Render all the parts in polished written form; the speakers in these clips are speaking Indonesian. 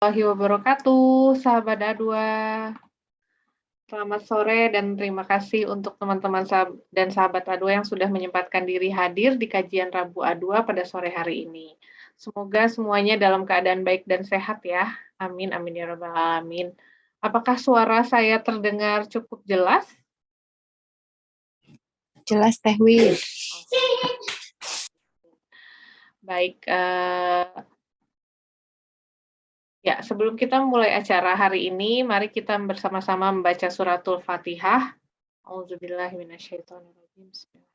Warahmatullahi wabarakatuh, sahabat A2. Selamat sore dan terima kasih untuk teman-teman dan sahabat A2 yang sudah menyempatkan diri hadir di kajian Rabu A2 pada sore hari ini. Semoga semuanya dalam keadaan baik dan sehat ya. Amin, amin ya rabbal alamin. Apakah suara saya terdengar cukup jelas? Jelas Teh Win. Baik, ya, sebelum kita mulai acara hari ini, mari kita bersama-sama membaca suratul Fatihah. Auzubillahi minasyaitonirrajim. Bismillah.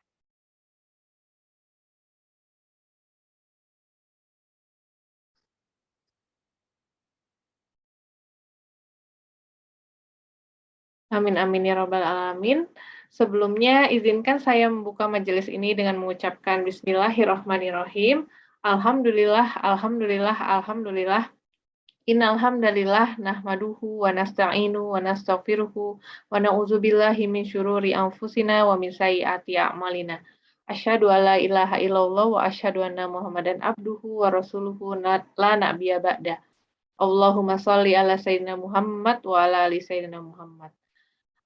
Amin amin ya rabbal alamin. Sebelumnya izinkan saya membuka majelis ini dengan mengucapkan bismillahirrahmanirrahim. Alhamdulillah, alhamdulillah, alhamdulillah. Innal hamdalillah nahmaduhu wa nasta'inu wa nastaghfiruhu wa na'udzubillahi min syururi anfusina wa min sayyiati a'malina. Asyhadu an la ilaha illallah wa asyhadu anna Muhammadan abduhu wa rasuluhu la nabiyya ba'da. Allahumma shalli ala sayyidina Muhammad wa ala ali sayyidina Muhammad.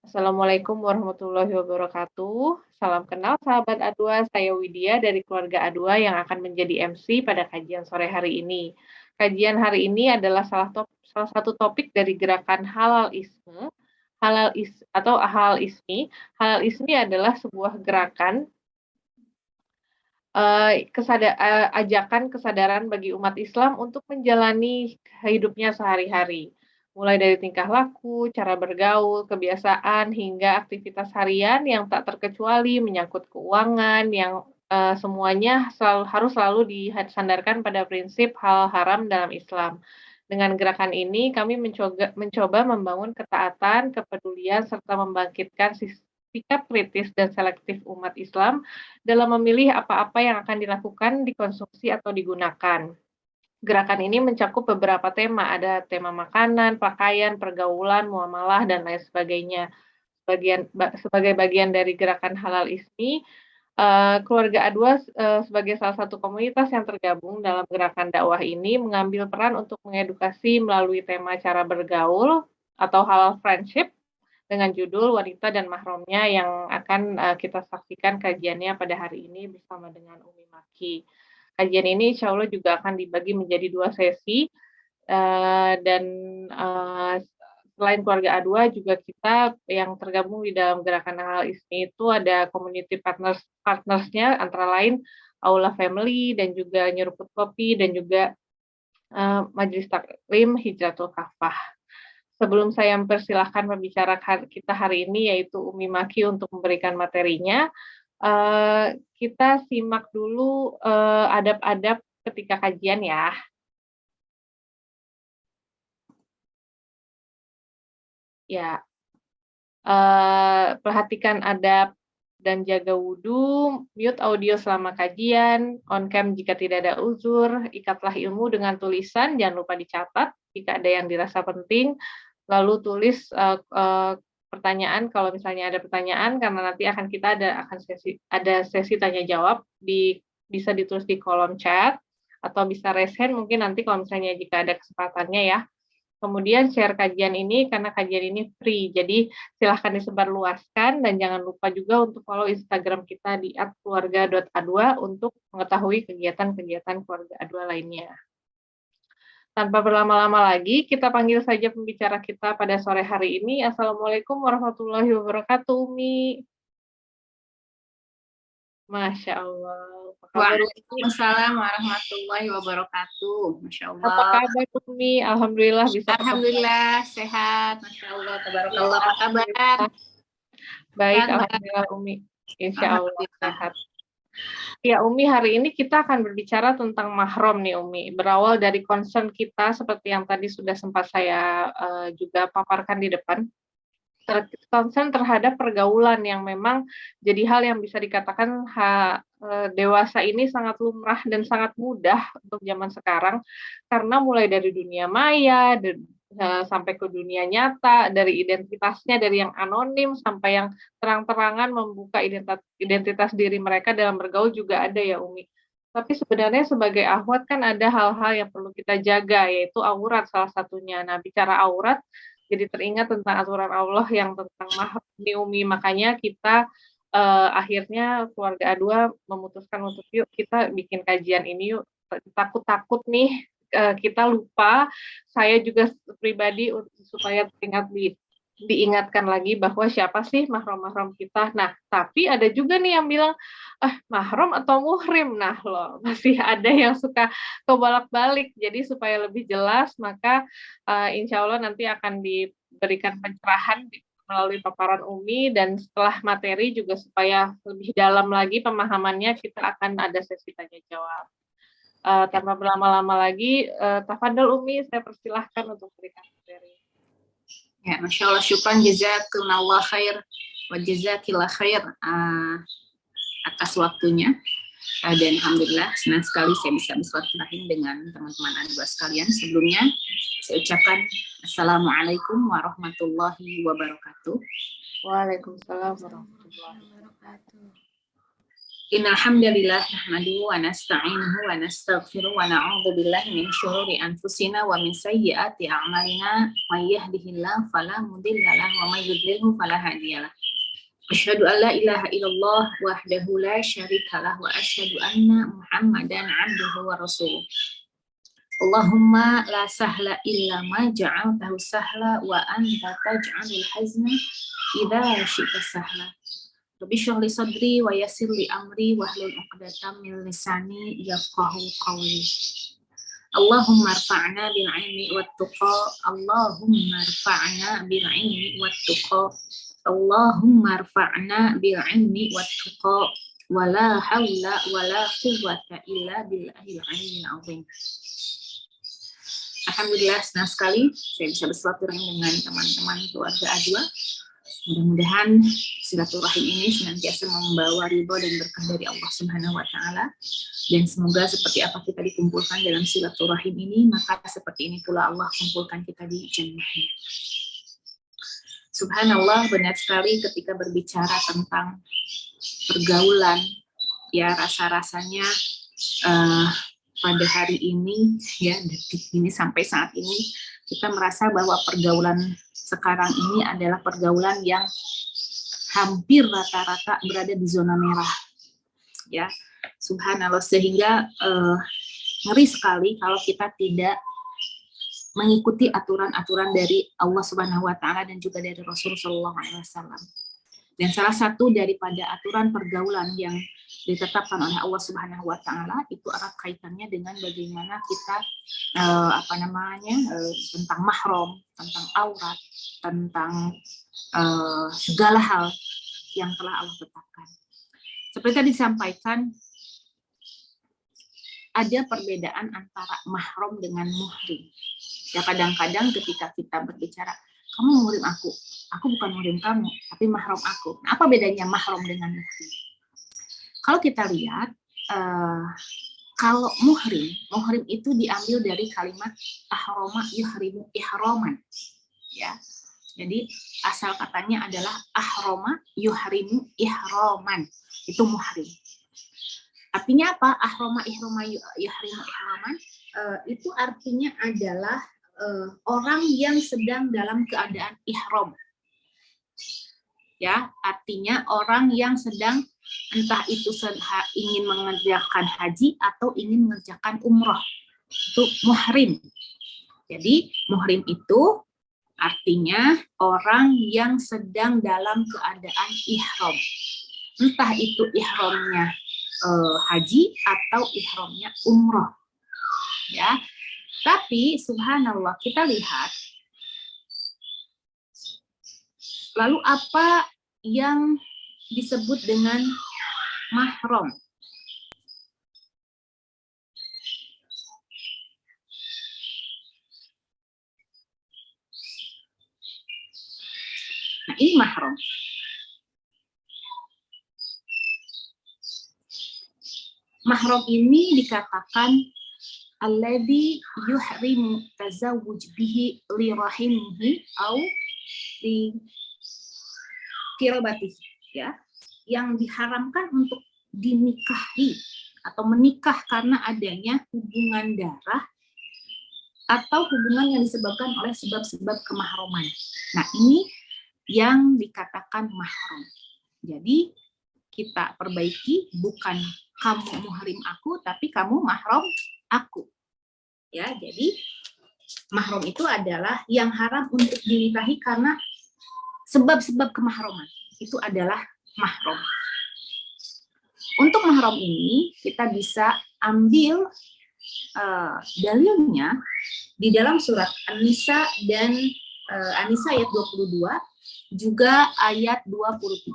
Assalamualaikum warahmatullahi wabarakatuh. Salam kenal sahabat A2, saya Widya dari keluarga A2 yang akan menjadi MC pada kajian sore hari ini. Kajian hari ini adalah salah satu topik dari gerakan Halal Ismi. Halal Ismi. Halal Ismi adalah sebuah gerakan ajakan kesadaran bagi umat Islam untuk menjalani hidupnya sehari-hari. Mulai dari tingkah laku, cara bergaul, kebiasaan, hingga aktivitas harian yang tak terkecuali menyangkut keuangan yang semuanya harus selalu disandarkan pada prinsip halal haram dalam Islam. Dengan gerakan ini, kami mencoba membangun ketaatan, kepedulian, serta membangkitkan sikap kritis dan selektif umat Islam dalam memilih apa-apa yang akan dilakukan, dikonsumsi, atau digunakan. Gerakan ini mencakup beberapa tema, ada tema makanan, pakaian, pergaulan, muamalah, dan lain sebagainya. Sebagai bagian dari gerakan Halal Ismi, keluarga A2 sebagai salah satu komunitas yang tergabung dalam gerakan dakwah ini mengambil peran untuk mengedukasi melalui tema cara bergaul atau halal friendship dengan judul Wanita dan Mahramnya yang akan kita saksikan kajiannya pada hari ini bersama dengan Umi Maki. Kajian ini insya Allah juga akan dibagi menjadi 2 sesi, dan selain keluarga A2 juga kita yang tergabung di dalam gerakan Halal Ismi itu ada community partnersnya antara lain Aula Family dan juga Nyeruput Kopi dan juga Majelis Taklim Hijratul Kafah. Sebelum saya mempersilahkan pembicara kita hari ini yaitu Umi Maki untuk memberikan materinya, kita simak dulu adab-adab ketika kajian ya. Ya, perhatikan adab dan jaga wudhu, mute audio selama kajian, on cam jika tidak ada uzur, ikatlah ilmu dengan tulisan, jangan lupa dicatat jika ada yang dirasa penting, lalu tulis pertanyaan kalau misalnya ada pertanyaan karena nanti kita ada sesi tanya jawab bisa ditulis di kolom chat atau bisa raise hand mungkin nanti kalau misalnya jika ada kesempatannya ya. Kemudian share kajian ini karena kajian ini free, jadi silahkan disebarluaskan dan jangan lupa juga untuk follow Instagram kita di @keluarga.a2 untuk mengetahui kegiatan-kegiatan keluarga A2 lainnya. Tanpa berlama-lama lagi, kita panggil saja pembicara kita pada sore hari ini. Assalamualaikum warahmatullahi wabarakatuh, Umi. Masya Allah. Waalaikumsalam warahmatullahi wabarakatuh. Masya Allah. Apa kabar, Umi? Alhamdulillah bisa. Alhamdulillah sehat. Masya Allah. Tabarakallah. Apa kabar? Baik, alhamdulillah, Umi. Insya Allah sehat. Ya, Umi, hari ini kita akan berbicara tentang mahram nih, Umi. Berawal dari concern kita seperti yang tadi sudah sempat saya juga paparkan di depan. Concern terhadap pergaulan yang memang jadi hal yang bisa dikatakan dewasa ini sangat lumrah dan sangat mudah untuk zaman sekarang karena mulai dari dunia maya sampai ke dunia nyata, dari identitasnya dari yang anonim sampai yang terang-terangan membuka identitas diri mereka dalam bergaul juga ada ya Umi. Tapi sebenarnya sebagai akhwat kan ada hal-hal yang perlu kita jaga, yaitu aurat salah satunya. Nah, bicara aurat, jadi teringat tentang aturan Allah yang tentang mahram umi. Makanya kita akhirnya keluarga A2 memutuskan untuk yuk kita bikin kajian ini yuk. Takut-takut nih kita lupa. Saya juga pribadi supaya diingatkan lagi bahwa siapa sih mahram-mahram kita. Nah, tapi ada juga nih yang bilang, mahram atau muhrim? Nah loh, masih ada yang suka kebolak-balik. Jadi supaya lebih jelas, maka insya Allah nanti akan diberikan pencerahan melalui paparan Umi, dan setelah materi juga supaya lebih dalam lagi pemahamannya, kita akan ada sesi tanya-jawab. Tanpa berlama-lama lagi, tafadhol Umi, saya persilahkan untuk berikan materi. Ya, Masya Allah, syukran, jazakallah khair, wa jazakillah khair atas waktunya. Dan Alhamdulillah senang sekali saya bisa bersilaturahim dengan teman-teman A2 sekalian. Sebelumnya saya ucapkan Assalamualaikum warahmatullahi wabarakatuh. Waalaikumsalam warahmatullahi wabarakatuh. Innal hamdalillah nahmaduhu wa nasta'inuhu wa nastaghfiruh wa na'udzu billahi min syururi anfusina wa min sayyiati a'malina may yahdihillahu fala mudilla lahu wa may yudlilhu fala hadiyalah. Asyhadu an la ilaha illallah wahdahu la syarika lah wa asyhadu anna Muhammadan 'abduhu wa rasuluh. Allahumma la sahla illa ma ja'altahu sahla wa anta taj'alul hazna idza syi'ta sahla. Rabbi shrah li sadri wa yassir li amri wahlul 'uqdatam min lisani yafqahu qawli. Allahumma rfa'na bil 'ilmi wat tuqa. Allahumma rfa'na bil 'ilmi wat tuqa. Allahumma rfa'na bil 'ilmi wat tuqa. Wa la haula wa la quwwata illa billahil 'aliyyil 'azim. Alhamdulillah senang sekali saya bisa bersilaturahim dengan teman-teman keluarga A2. Mudah-mudahan silaturahim ini senantiasa membawa ridho dan berkah dari Allah Subhanahu wa taala, dan semoga seperti apa kita dikumpulkan dalam silaturahim ini, maka seperti ini pula Allah kumpulkan kita di jannah-Nya. Subhanallah, benar sekali ketika berbicara tentang pergaulan, ya rasa-rasanya pada hari ini, ya detik ini sampai saat ini, kita merasa bahwa pergaulan sekarang ini adalah pergaulan yang hampir rata-rata berada di zona merah, ya subhanallah, sehingga ngeri sekali kalau kita tidak mengikuti aturan-aturan dari Allah Subhanahu wa taala dan juga dari Rasul sallallahu alaihi wasallam. Dan salah satu daripada aturan pergaulan yang ditetapkan oleh Allah Subhanahu wa taala itu erat kaitannya dengan bagaimana kita tentang mahram, tentang aurat, tentang segala hal yang telah Allah tetapkan. Seperti tadi disampaikan, ada perbedaan antara mahram dengan muhrim. Ya kadang-kadang ketika kita berbicara, kamu muhrim aku bukan muhrim kamu, tapi mahram aku. Nah, apa bedanya mahram dengan muhrim? Kalau kita lihat, kalau muhrim itu diambil dari kalimat ahroma yuhrimu ihroman, ya. Jadi asal katanya adalah ahroma yuhrimu ihroman, itu muhrim. Artinya apa? Ahroma yuhrimu ihroman itu artinya adalah orang yang sedang dalam keadaan ihram. Ya, artinya orang yang sedang entah itu ingin mengerjakan haji atau ingin mengerjakan umroh, itu muhrim. Jadi muhrim itu artinya orang yang sedang dalam keadaan ihram, entah itu ihramnya haji atau ihramnya umroh, ya. Tapi subhanallah, kita lihat lalu apa yang disebut dengan mahram. Nah, ini mahram. Mahram ini dikatakan alladzi yuhrimu tazawwuj bihi li rahimihi au li kirabatihi, ya, yang diharamkan untuk dinikahi atau menikah karena adanya hubungan darah atau hubungan yang disebabkan oleh sebab-sebab kemahroman. Nah, ini yang dikatakan mahram. Jadi kita perbaiki, bukan kamu muhrim aku, tapi kamu mahram aku. Ya, jadi mahram itu adalah yang haram untuk dinikahi karena sebab-sebab kemahroman. Itu adalah mahram. Untuk mahram ini kita bisa ambil dalilnya di dalam surat An-Nisa dan An-Nisa ayat 22, juga ayat 23.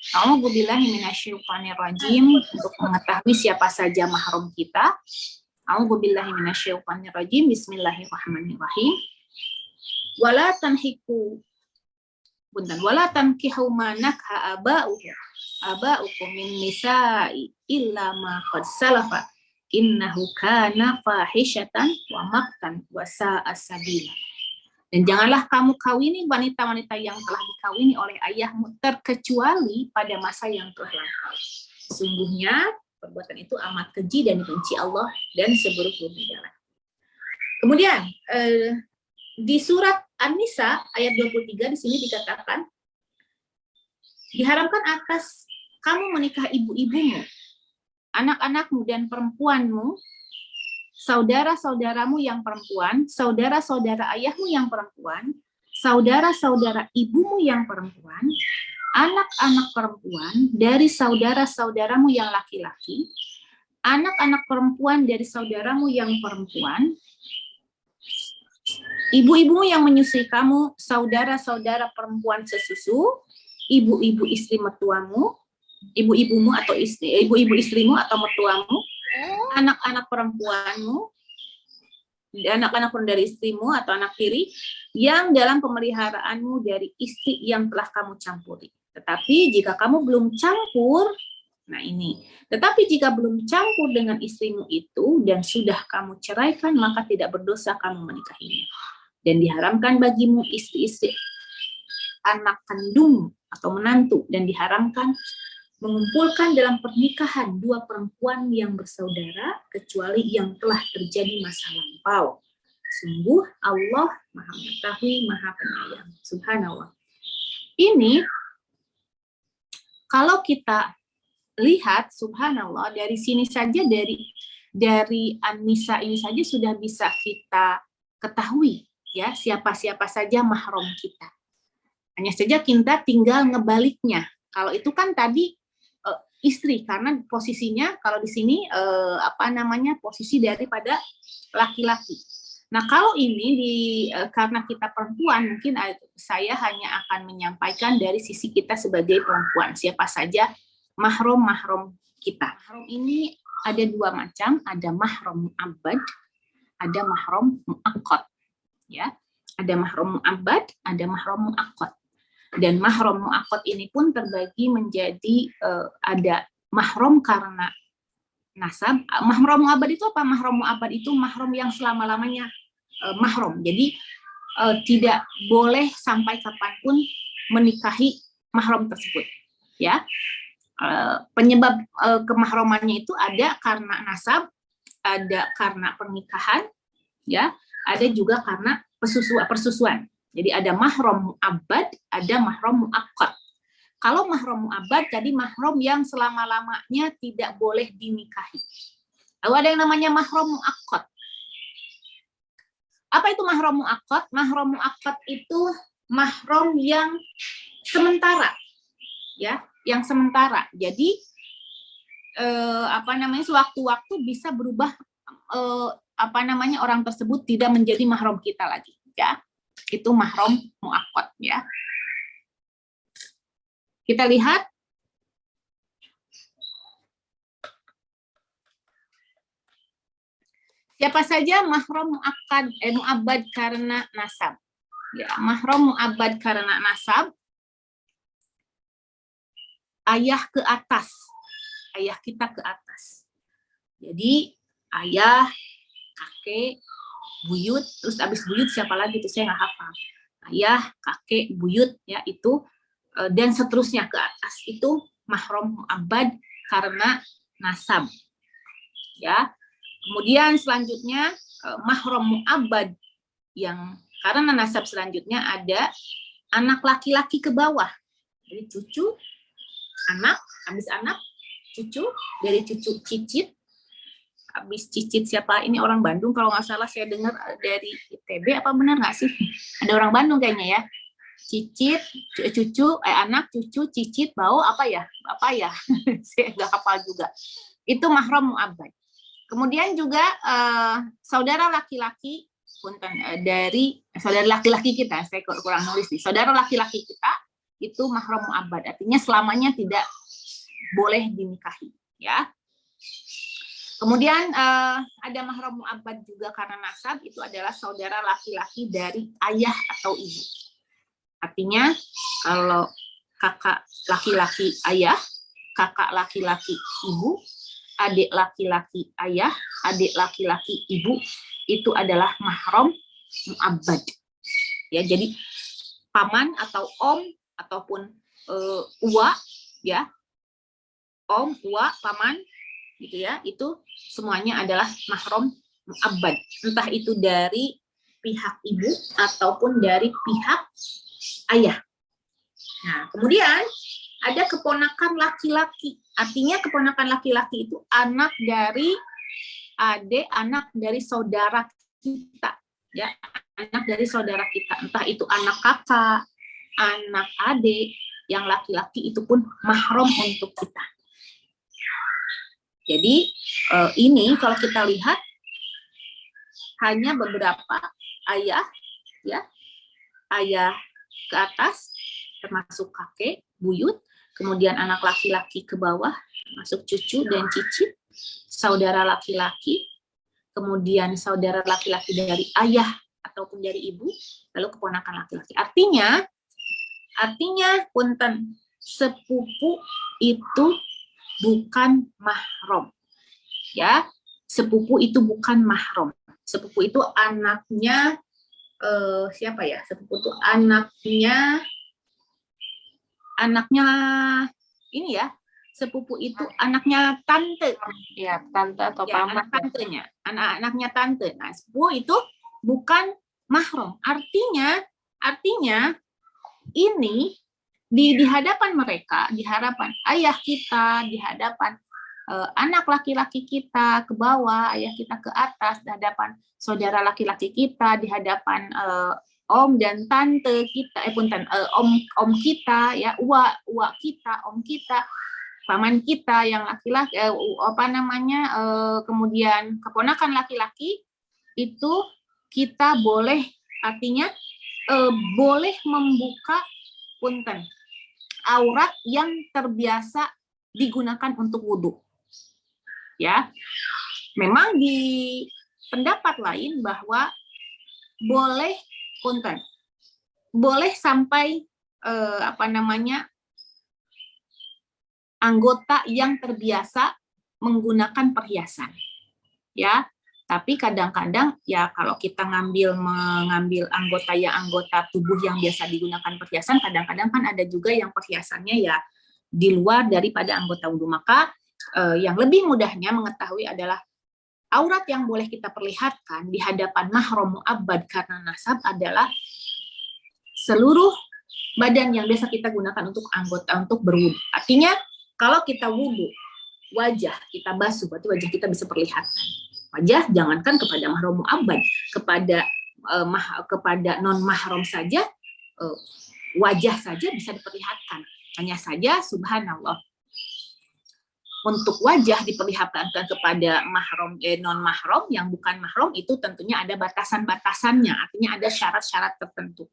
A'udzubillahi minasyaitonirrajim. Untuk mengetahui siapa saja mahram kita, a'udzubillahi minasyaitonirrajim. Bismillahirrahmanirrahim. Wala tankihu ma nakha aba'ukum min nisa'i illa ma qad salafa innahu kana fahishatan wa maqtan wa sa'a sabila. Dan janganlah kamu kawini wanita-wanita yang telah dikawini oleh ayahmu terkecuali pada masa yang telah lampau. Sungguhnya perbuatan itu amat keji dan dibenci Allah dan seburuk-buruknya jalan. Kemudian di surat An-Nisa ayat 23 di sini dikatakan diharamkan atas kamu menikah ibu-ibumu, anak-anakmu dan perempuanmu, saudara-saudaramu yang perempuan, saudara-saudara ayahmu yang perempuan, saudara-saudara ibumu yang perempuan, anak-anak perempuan dari saudara-saudaramu yang laki-laki, anak-anak perempuan dari saudaramu yang perempuan, ibu-ibumu yang menyusui kamu, saudara-saudara perempuan sesusu, ibu-ibu istri mertuamu, ibu-ibumu atau ibu-ibu istrimu atau mertuamu, anak-anak perempuanmu, anak-anak dari istrimu atau anak tiri yang dalam pemeliharaanmu dari istri yang telah kamu campuri. Tetapi jika kamu belum campur, nah ini, tetapi jika belum campur dengan istrimu itu dan sudah kamu ceraikan, maka tidak berdosa kamu menikahinya. Dan diharamkan bagimu istri-istri anak kandung atau menantu, dan diharamkan mengumpulkan dalam pernikahan dua perempuan yang bersaudara kecuali yang telah terjadi masa lampau. Sungguh Allah Maha Mengetahui, Maha Penyayang. Subhanallah. Ini kalau kita lihat, subhanallah, dari sini saja, dari An-Nisa ini saja sudah bisa kita ketahui ya siapa-siapa saja mahram kita. Hanya saja kita tinggal ngebaliknya. Kalau itu kan tadi istri, karena posisinya kalau di sini posisi daripada laki-laki. Nah, kalau ini karena kita perempuan, mungkin saya hanya akan menyampaikan dari sisi kita sebagai perempuan, siapa saja mahram kita. Mahram ini ada dua macam, ada mahram mu'abbad, ada mahram mu'aqqad. Ya, ada mahram mu'abbad, ada mahram mu'aqqad. Dan mahram mu'aqqad ini pun terbagi menjadi ada mahram karena nasab. Mahram mu'abbad itu apa? Mahram mu'abbad itu mahram yang selama-lamanya mahram. Jadi tidak boleh sampai kapanpun menikahi mahram tersebut. Ya, penyebab kemahramannya itu ada karena nasab, ada karena pernikahan, ya, ada juga karena persusuan. Jadi ada mahram mu'abbad, ada mahram mu'aqqad. Kalau mahram mu'abbad tadi mahram yang selama-lamanya tidak boleh dinikahi. Lalu ada yang namanya mahram mu'aqqad. Apa itu mahram mu'aqqad? Mahram mu'aqqad itu mahram yang sementara. Ya, yang sementara. Jadi sewaktu-waktu bisa berubah orang tersebut tidak menjadi mahram kita lagi, ya. Itu mahram mu'aqqad, ya. Kita lihat siapa saja mahram mu'abbad karena nasab. Ya, mahram mu'abbad karena nasab, ayah ke atas, ayah kita ke atas. Jadi ayah, kakek, buyut, terus abis buyut siapa lagi itu saya nggak hafal. Ayah, kakek, buyut, ya itu, dan seterusnya ke atas itu mahram mu'abbad karena nasab. Ya. Kemudian selanjutnya mahram mu'abbad yang karena nasab selanjutnya ada anak laki-laki ke bawah. Jadi cucu, anak, habis anak, cucu, dari cucu cicit, habis cicit siapa? Ini orang Bandung kalau nggak salah saya dengar dari ITB, apa benar nggak sih? Ada orang Bandung kayaknya ya. Cicit, cucu, anak, cucu, cicit, bau, apa ya? Saya nggak hafal juga. Itu mahram mu'abbad. Kemudian juga saudara laki-laki, dari saudara laki-laki kita, saya kurang nulis nih, saudara laki-laki kita itu mahram mu'abbad, artinya selamanya tidak boleh dinikahi, ya. Kemudian ada mahram mu'abbad juga karena nasab, itu adalah saudara laki-laki dari ayah atau ibu. Artinya kalau kakak laki-laki ayah, kakak laki-laki ibu, adik laki-laki ayah, adik laki-laki ibu, itu adalah mahram mu'abbad. Ya, jadi paman atau om ataupun uwa, ya, om, uwa, paman, gitu ya, itu semuanya adalah mahram mu'abbad. Entah itu dari pihak ibu ataupun dari pihak ayah. Nah, kemudian ada keponakan laki-laki. Artinya keponakan laki-laki itu anak dari adik, anak dari saudara kita, ya, anak dari saudara kita. Entah itu anak kakak, anak adik, yang laki-laki itu pun mahram untuk kita. Jadi ini kalau kita lihat hanya beberapa ayah, ya, ayah ke atas, termasuk kakek, buyut, kemudian anak laki-laki ke bawah, termasuk cucu dan cicit, saudara laki-laki, kemudian saudara laki-laki dari ayah ataupun dari ibu, lalu keponakan laki-laki. Artinya punten, sepupu itu bukan mahram. Ya, sepupu itu bukan mahram. Sepupu itu anaknya siapa ya? Sepupu itu anaknya ini ya, sepupu itu anaknya tante. Ya, tante atau Ya, paman. anak tantenya, anak-anaknya tante. Nah, sepupu itu bukan mahram. Artinya ini di hadapan mereka, di hadapan ayah kita, di hadapan anak laki-laki kita ke bawah, ayah kita ke atas, di hadapan saudara laki-laki kita, di hadapan om dan tante kita, om kita, ya, uwa kita, om kita, paman kita yang laki-laki, kemudian keponakan laki-laki itu kita boleh, artinya boleh membuka punten aurat yang terbiasa digunakan untuk wudhu. Ya, memang di pendapat lain bahwa boleh punten, boleh sampai anggota yang terbiasa menggunakan perhiasan, ya. Tapi kadang-kadang ya kalau kita mengambil anggota tubuh yang biasa digunakan perhiasan, kadang-kadang kan ada juga yang perhiasannya ya di luar daripada anggota wudhu. Maka yang lebih mudahnya mengetahui adalah aurat yang boleh kita perlihatkan di hadapan mahram mu'abbad karena nasab adalah seluruh badan yang biasa kita gunakan untuk berwudhu. Artinya kalau kita wudhu, wajah kita basuh, berarti wajah kita bisa perlihatkan. Wajah jangankan kepada mahram mu'abbad, kepada non mahram saja, wajah saja bisa diperlihatkan. Hanya saja subhanallah, untuk wajah diperlihatkan kepada mahram non mahram yang bukan mahram itu tentunya ada batasan-batasannya, artinya ada syarat-syarat tertentu.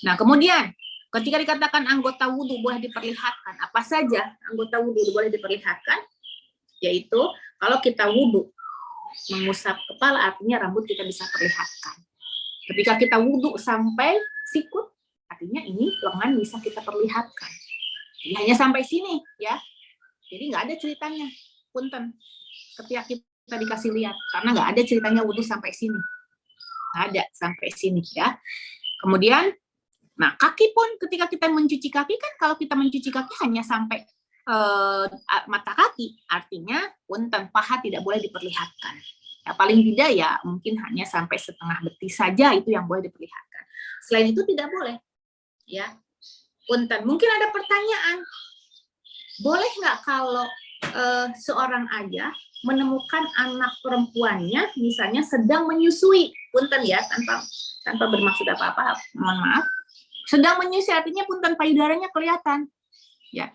Nah, kemudian ketika dikatakan anggota wudhu boleh diperlihatkan, apa saja anggota wudhu boleh diperlihatkan? Yaitu kalau kita wudhu mengusap kepala, artinya rambut kita bisa perlihatkan. Ketika kita wudhu sampai sikut, artinya ini lengan bisa kita perlihatkan. Jadi hanya sampai sini, ya. Jadi nggak ada ceritanya, punten. Ketika kita dikasih lihat, karena nggak ada ceritanya wudhu sampai sini, nggak ada sampai sini, ya. Kemudian, nah kaki pun ketika kita mencuci kaki kan, kalau kita mencuci kaki hanya sampai mata kaki, artinya punten paha tidak boleh diperlihatkan. Ya, paling tidak ya mungkin hanya sampai setengah betis saja itu yang boleh diperlihatkan. Selain itu tidak boleh. Ya, punten. Mungkin ada pertanyaan, boleh nggak kalau seorang ayah menemukan anak perempuannya misalnya sedang menyusui, punten ya, tanpa bermaksud apa-apa, mohon maaf, sedang menyusui artinya punten payudaranya kelihatan. Ya,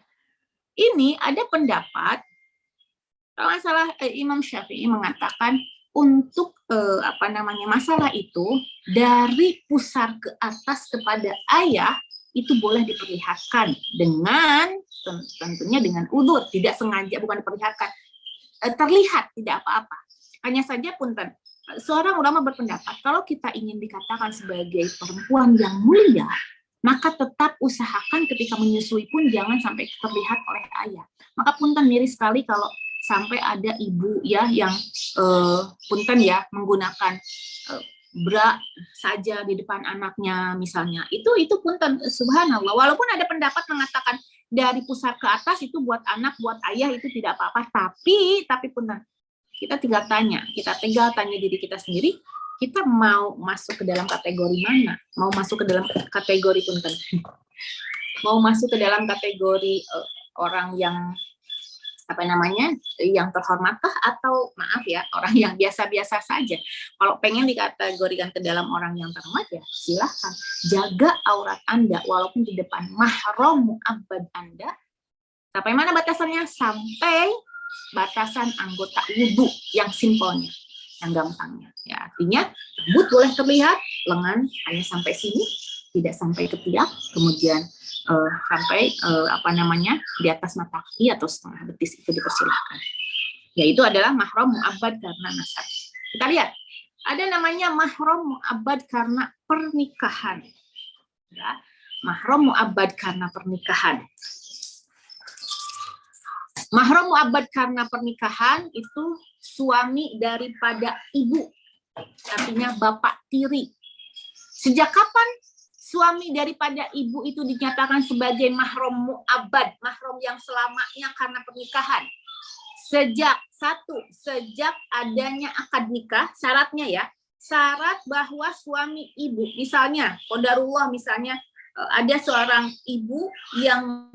ini ada pendapat, kalau nggak salah Imam Syafi'i mengatakan untuk masalah itu dari pusar ke atas kepada ayah itu boleh diperlihatkan dengan tentunya dengan udzur, tidak sengaja, bukan diperlihatkan, terlihat tidak apa-apa. Hanya saja punten, seorang ulama berpendapat kalau kita ingin dikatakan sebagai perempuan yang mulia, maka tetap usahakan ketika menyusui pun jangan sampai terlihat oleh ayah. Maka punten miris sekali kalau sampai ada ibu ya yang punten ya menggunakan bra saja di depan anaknya misalnya. Itu punten, subhanallah. Walaupun ada pendapat mengatakan dari pusar ke atas itu buat anak, buat ayah itu tidak apa-apa, tapi punten, kita tinggal tanya diri kita sendiri, kita mau masuk ke dalam kategori mana? Mau masuk ke dalam kategori punten, mau masuk ke dalam kategori orang yang yang terhormatkah, atau maaf ya orang yang biasa-biasa saja. Kalau pengen dikategorikan ke dalam orang yang terhormat ya silahkan jaga aurat Anda walaupun di depan mahram mu'abbad Anda. Sampai mana batasannya? Sampai batasan anggota wudhu yang simpelnya, yang gampangnya. Ya, artinya rambut boleh terlihat, lengan hanya sampai sini, tidak sampai ketiak, kemudian sampai di atas mata kaki atau setengah betis itu dipersilahkan. Yaitu adalah mahram mu'abbad karena nasab. Kita lihat, ada namanya mahram mu'abbad karena pernikahan. Ya, mahram mu'abbad karena pernikahan. Mahram mu'abbad karena pernikahan itu suami daripada ibu, artinya bapak tiri. Sejak kapan suami daripada ibu itu dinyatakan sebagai mahram mu'abbad, mahram yang selamanya karena pernikahan? Sejak adanya akad nikah, syaratnya ya, syarat bahwa suami ibu, misalnya qadarullah, misalnya ada seorang ibu yang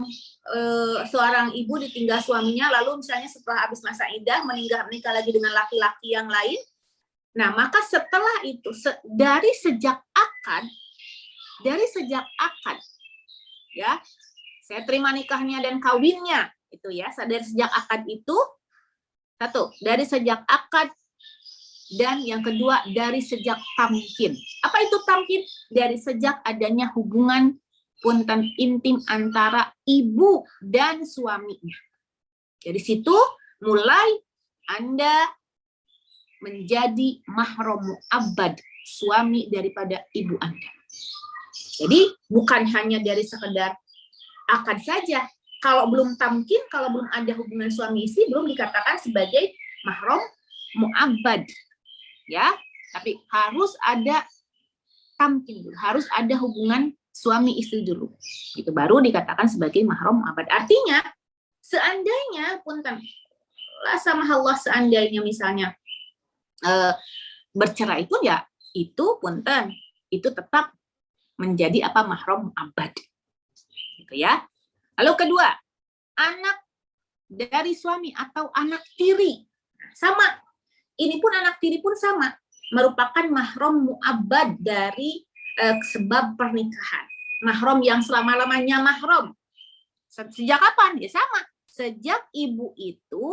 seorang ibu ditinggal suaminya, lalu misalnya setelah habis masa iddah menikah lagi dengan laki-laki yang lain. Nah, maka setelah itu dari sejak akad ya, saya terima nikahnya dan kawinnya itu ya, dari sejak akad itu, satu, dari sejak akad, dan yang kedua dari sejak tamkin. Apa itu tamkin? Dari sejak adanya hubungan punten intim antara ibu dan suaminya. Dari situ mulai Anda menjadi mahram mu'abbad, suami daripada ibu Anda. Jadi bukan hanya dari sekedar akad saja. Kalau belum tamkin, kalau belum ada hubungan suami istri, belum dikatakan sebagai mahram mu'abbad. Ya, tapi harus ada tamkin dulu, harus ada hubungan suami istri dulu. Itu baru dikatakan sebagai mahram mu'abbad. Artinya, seandainya punten, la samahallah, seandainya misalnya bercerai pun ya itu punten, itu tetap menjadi mahram mu'abbad. Gitu ya. Lalu kedua, anak dari suami atau anak tiri. Sama. Ini pun anak tiri pun sama, merupakan mahram mu'abbad dari sebab pernikahan. Mahram yang selama-lamanya mahram. Sejak kapan? Ya sama. Sejak ibu itu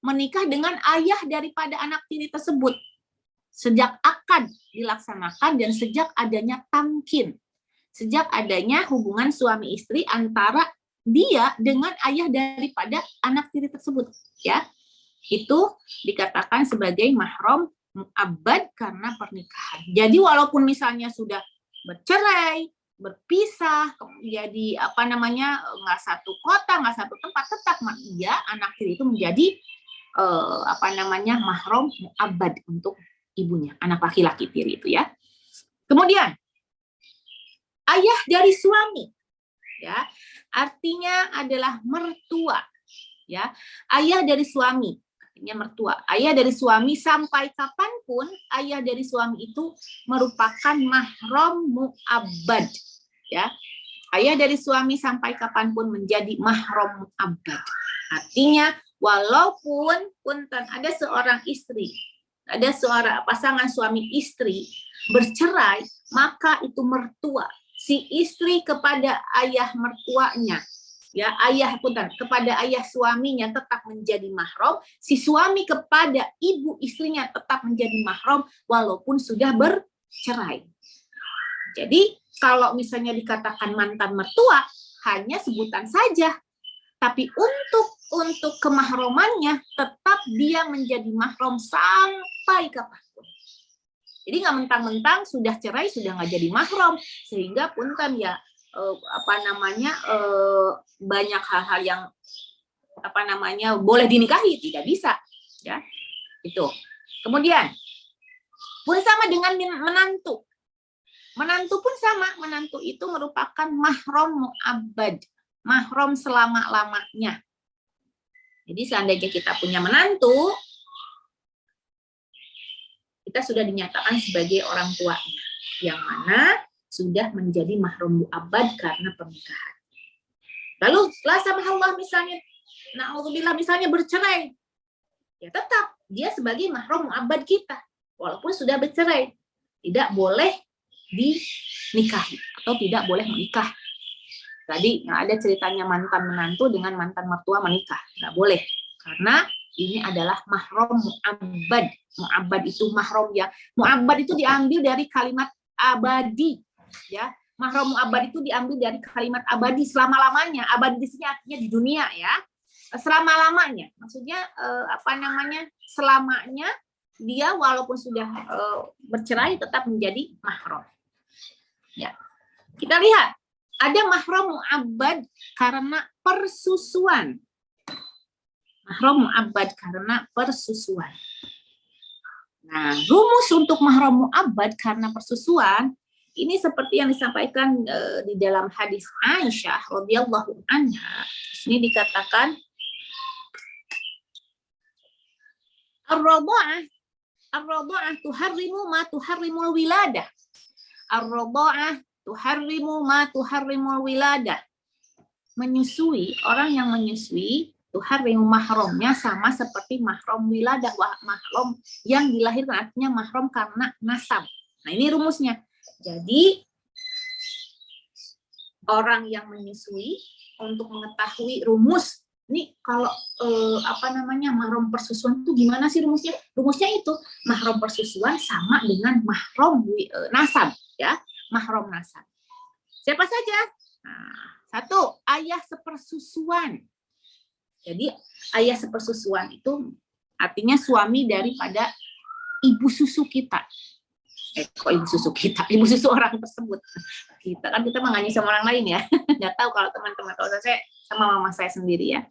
menikah dengan ayah daripada anak tiri tersebut. Sejak akad dilaksanakan dan sejak adanya tamkin. Sejak adanya hubungan suami istri antara dia dengan ayah daripada anak tiri tersebut, ya. Itu dikatakan sebagai mahram mu'abbad karena pernikahan. Jadi walaupun misalnya sudah bercerai, berpisah, jadi nggak satu kota, nggak satu tempat, tetap ya anak tiri itu menjadi mahram mu'abbad untuk ibunya, anak laki-laki tiri itu ya. Kemudian ayah dari suami, ya, artinya adalah mertua. ya. Ayah dari suami, artinya mertua. Ayah dari suami sampai kapanpun ayah dari suami itu merupakan mahram mu'abbad, ya. Ayah dari suami sampai kapanpun menjadi mahram mu'abbad. Artinya walaupun punten ada seorang istri, ada seorang pasangan suami istri bercerai, maka itu mertua si istri kepada ayah mertuanya, ya, ayah punten kepada ayah suaminya tetap menjadi mahram, si suami kepada ibu istrinya tetap menjadi mahram walaupun sudah bercerai. Jadi kalau misalnya dikatakan mantan mertua hanya sebutan saja, tapi untuk kemahromannya tetap dia menjadi mahram sampai kapanpun. Jadi nggak mentang-mentang sudah cerai sudah nggak jadi mahram, sehingga punten ya banyak hal-hal yang boleh dinikahi, tidak bisa, ya itu. Kemudian pun sama dengan menantu. Menantu pun sama, menantu itu merupakan mahram mu'abbad, mahram selama-lamanya. Jadi seandainya kita punya menantu, kita sudah dinyatakan sebagai orang tuanya, yang mana sudah menjadi mahram mu'abbad karena pernikahan. Lalu setelah sama Allah misalnya, na'udzubillah misalnya bercerai, ya tetap dia sebagai mahram mu'abbad kita, walaupun sudah bercerai, tidak boleh dinikahi atau tidak boleh menikah. Tadi ada ceritanya mantan menantu dengan mantan mertua menikah, nggak boleh, karena ini adalah mahram mu'abbad. Mu'abbad itu mahram ya. Mu'abbad itu diambil dari kalimat abadi, ya. Mahram mu'abbad itu diambil dari kalimat abadi, selama-lamanya. Abadi di sini artinya di dunia, ya. Selama-lamanya. Maksudnya selamanya dia walaupun sudah bercerai tetap menjadi mahram. Ya. Kita lihat ada mahram mu'abbad karena persusuan. Mahram mu'abbad karena persusuan. Nah, rumus untuk mahram mu'abbad karena persusuan ini seperti yang disampaikan di dalam hadis Aisyah radhiyallahu anha. Ini dikatakan ar-radha'ah tuharrimu ma tuharrimul wiladah. Ar-radha'ah tuharrimu ma tuharrimul wiladah. Menyusui, orang yang menyusui tuharrimu mahramnya sama seperti mahram wiladah, mahram yang dilahirkan, artinya mahram karena nasab. Nah, ini rumusnya. Jadi orang yang menyusui untuk mengetahui rumus ini kalau mahram persusuan itu gimana sih rumusnya? Rumusnya itu mahram persusuan sama dengan mahram nasab, ya, mahram nasab. Siapa saja? Nah, satu, ayah sepersusuan. Jadi ayah sepersusuan itu artinya suami daripada ibu susu kita. Kok ibu susu kita? Ibu susu orang tersebut. Kita menganyi sama orang lain, ya. Nggak tahu kalau teman-teman, kalau saya sama mama saya sendiri, ya.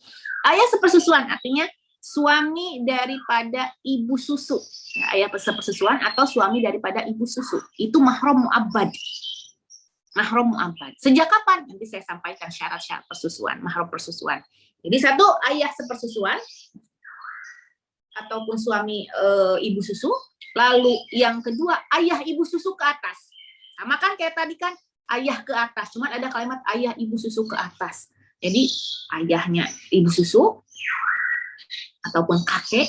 Ayah sepersusuan artinya suami daripada ibu susu. Ya, ayah sepersusuan atau suami daripada ibu susu. Itu mahram mu'abbad. Mahram mu'abbad. Sejak kapan? Nanti saya sampaikan syarat-syarat persusuan, mahram persusuan. Jadi satu, ayah sepersusuan ataupun suami ibu susu. Lalu yang kedua, ayah ibu susu ke atas. Sama kan kayak tadi kan, ayah ke atas. Cuman ada kalimat ayah ibu susu ke atas. Jadi ayahnya ibu susu ataupun kakek,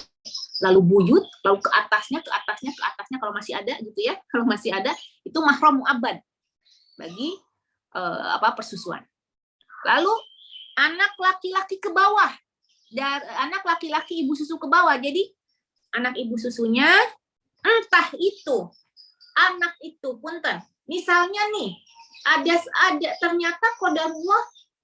lalu buyut, lalu ke atasnya kalau masih ada gitu ya. Kalau masih ada, itu mahram mu'abbad bagi persusuan. Lalu anak laki-laki ke bawah, anak laki-laki ibu susu ke bawah. Jadi anak ibu susunya, entah itu anak itu punten. Misalnya nih, ada ternyata qadarullah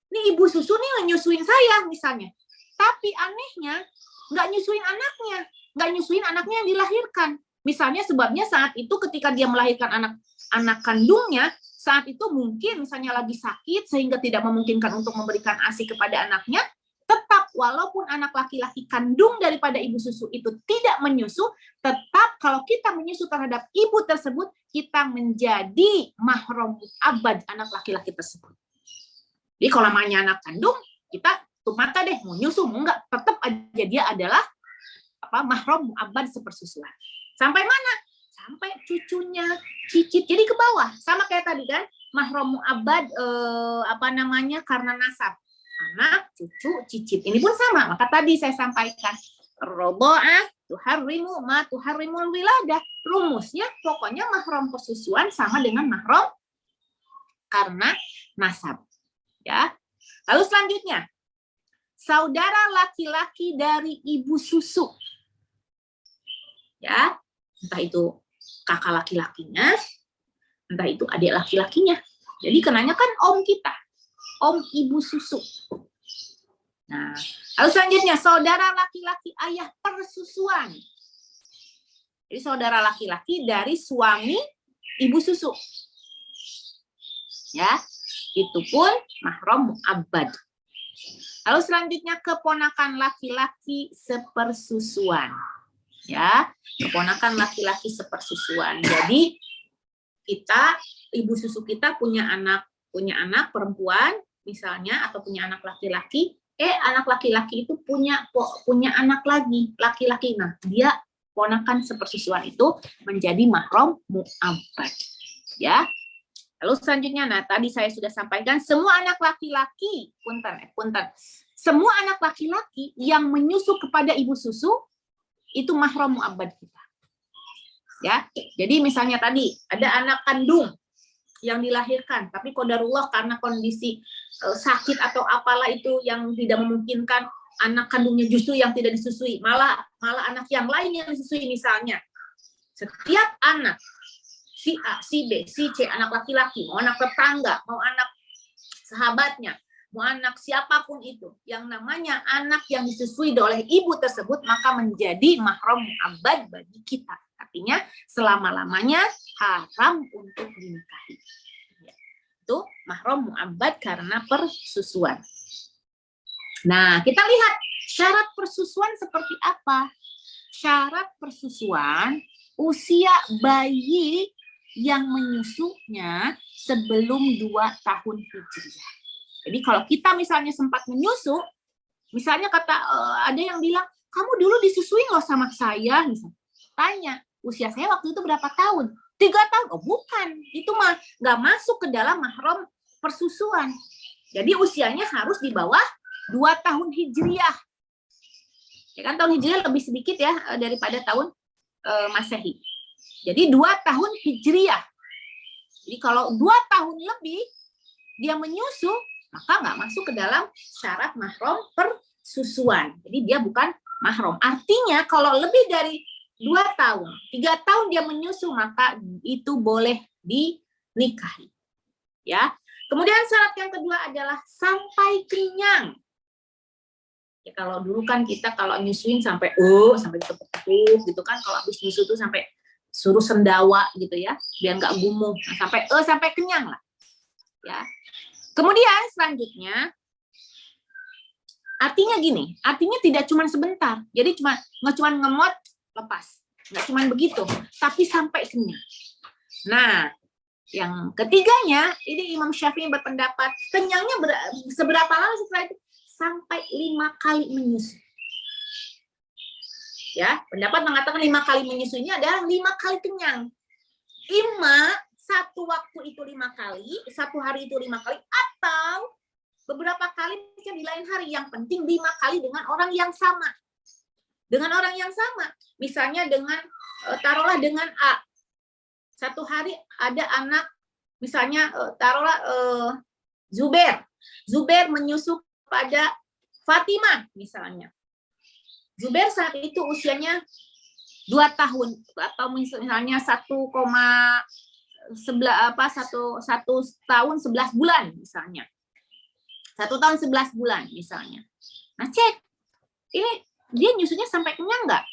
nih ibu susu nih nyusuin saya misalnya. Tapi anehnya nggak nyusuin anaknya yang dilahirkan. Misalnya sebabnya saat itu ketika dia melahirkan anak kandungnya, saat itu mungkin misalnya lagi sakit sehingga tidak memungkinkan untuk memberikan ASI kepada anaknya, tetap walaupun anak laki-laki kandung daripada ibu susu itu tidak menyusu, tetap kalau kita menyusu terhadap ibu tersebut, kita menjadi mahram mu'abbad anak laki-laki tersebut. Jadi kalau namanya anak kandung, kita tutup mata deh, mau nyusu mau enggak, tetap aja dia adalah mahram mu'abbad sepersusuan. Sampai mana? Sampai cucunya, cicit. Jadi ke bawah, sama kayak tadi kan, mahram mu'abbad karena nasab. Anak, cucu, cicit. Ini pun sama. Maka tadi saya sampaikan, rodo'ah tuharrimu ma tuharrimul wiladah. Rumusnya pokoknya mahram persusuan sama dengan mahram karena nasab. Ya. Lalu selanjutnya, saudara laki-laki dari ibu susu. Ya, entah itu kakak laki-lakinya, entah itu adik laki-lakinya. Jadi kenanya kan om kita, om ibu susu. Nah, lalu selanjutnya saudara laki-laki ayah persusuan. Jadi saudara laki-laki dari suami ibu susu. Ya, itu pun mahram mu'abbad. Lalu selanjutnya keponakan laki-laki sepersusuan. Ya, keponakan laki-laki sepersusuan. Jadi kita, ibu susu kita punya anak perempuan misalnya, atau punya anak laki-laki, anak laki-laki itu punya anak laki-laki. Nah, dia ponakan sepersusuan itu menjadi mahram mu'abbad. Ya. Lalu selanjutnya, nah tadi saya sudah sampaikan, semua anak laki-laki, semua anak laki-laki yang menyusu kepada ibu susu itu mahram mu'abbad kita. Ya, jadi misalnya tadi ada anak kandung yang dilahirkan, tapi qadarullah karena kondisi sakit atau apalah itu yang tidak memungkinkan, anak kandungnya justru yang tidak disusui, malah anak yang lain yang disusui misalnya. Setiap anak si A, si B, si C, anak laki-laki, mau anak tetangga, mau anak sahabatnya, mau anak siapapun itu, yang namanya anak yang disusui oleh ibu tersebut, maka menjadi mahram mu'abbad bagi kita. Artinya selama-lamanya haram untuk dinikahi. Itu mahram mu'abbad karena persusuan. Nah, kita lihat syarat persusuan seperti apa. Syarat persusuan, usia bayi yang menyusunya sebelum 2 tahun Hijriah. Jadi kalau kita misalnya sempat menyusu, misalnya ada yang bilang, kamu dulu disusui nggak sama saya? Misalnya. Tanya, usia saya waktu itu berapa tahun? 3 tahun. Oh bukan, itu mah nggak masuk ke dalam mahram persusuan. Jadi usianya harus di bawah 2 tahun Hijriah. Ya kan tahun Hijriah lebih sedikit ya daripada tahun Masehi. Jadi 2 tahun Hijriah. Jadi kalau 2 tahun lebih dia menyusu, maka nggak masuk ke dalam syarat mahram persusuan. Jadi dia bukan mahram. Artinya kalau lebih dari 2 tahun, 3 tahun dia menyusu, maka itu boleh dinikahi. Ya. Kemudian syarat yang kedua adalah sampai kenyang. Ya, kalau dulu kan kita kalau nyusuin sampai tepuk-tepuk gitu kan, kalau habis nyusu tuh sampai suruh sendawa gitu ya, biar nggak gumuh. Nah, sampai kenyang lah. Ya. Kemudian selanjutnya artinya gini, artinya tidak cuma sebentar. Jadi nggak cuma ngemot lepas. Nggak cuma begitu, tapi sampai kenyang. Nah, yang ketiganya, ini Imam Syafi'i berpendapat kenyangnya seberapa lama setelah itu? Sampai 5 kali menyusu. Ya, pendapat mengatakan 5 kali menyusunya adalah 5 kali kenyang. Satu waktu itu 5 kali, satu hari itu 5 kali, atau beberapa kali di lain hari. Yang penting 5 kali dengan orang yang sama. Dengan orang yang sama. Misalnya taruhlah dengan A. Satu hari ada anak, misalnya taruhlah Zubair. Zubair menyusu pada Fatimah misalnya. Zubair saat itu usianya 2 tahun atau misalnya 1 tahun 11 bulan misalnya. 1 tahun 11 bulan misalnya. Nah, cek. Ini dia nyusunya sampai kenyang nggak?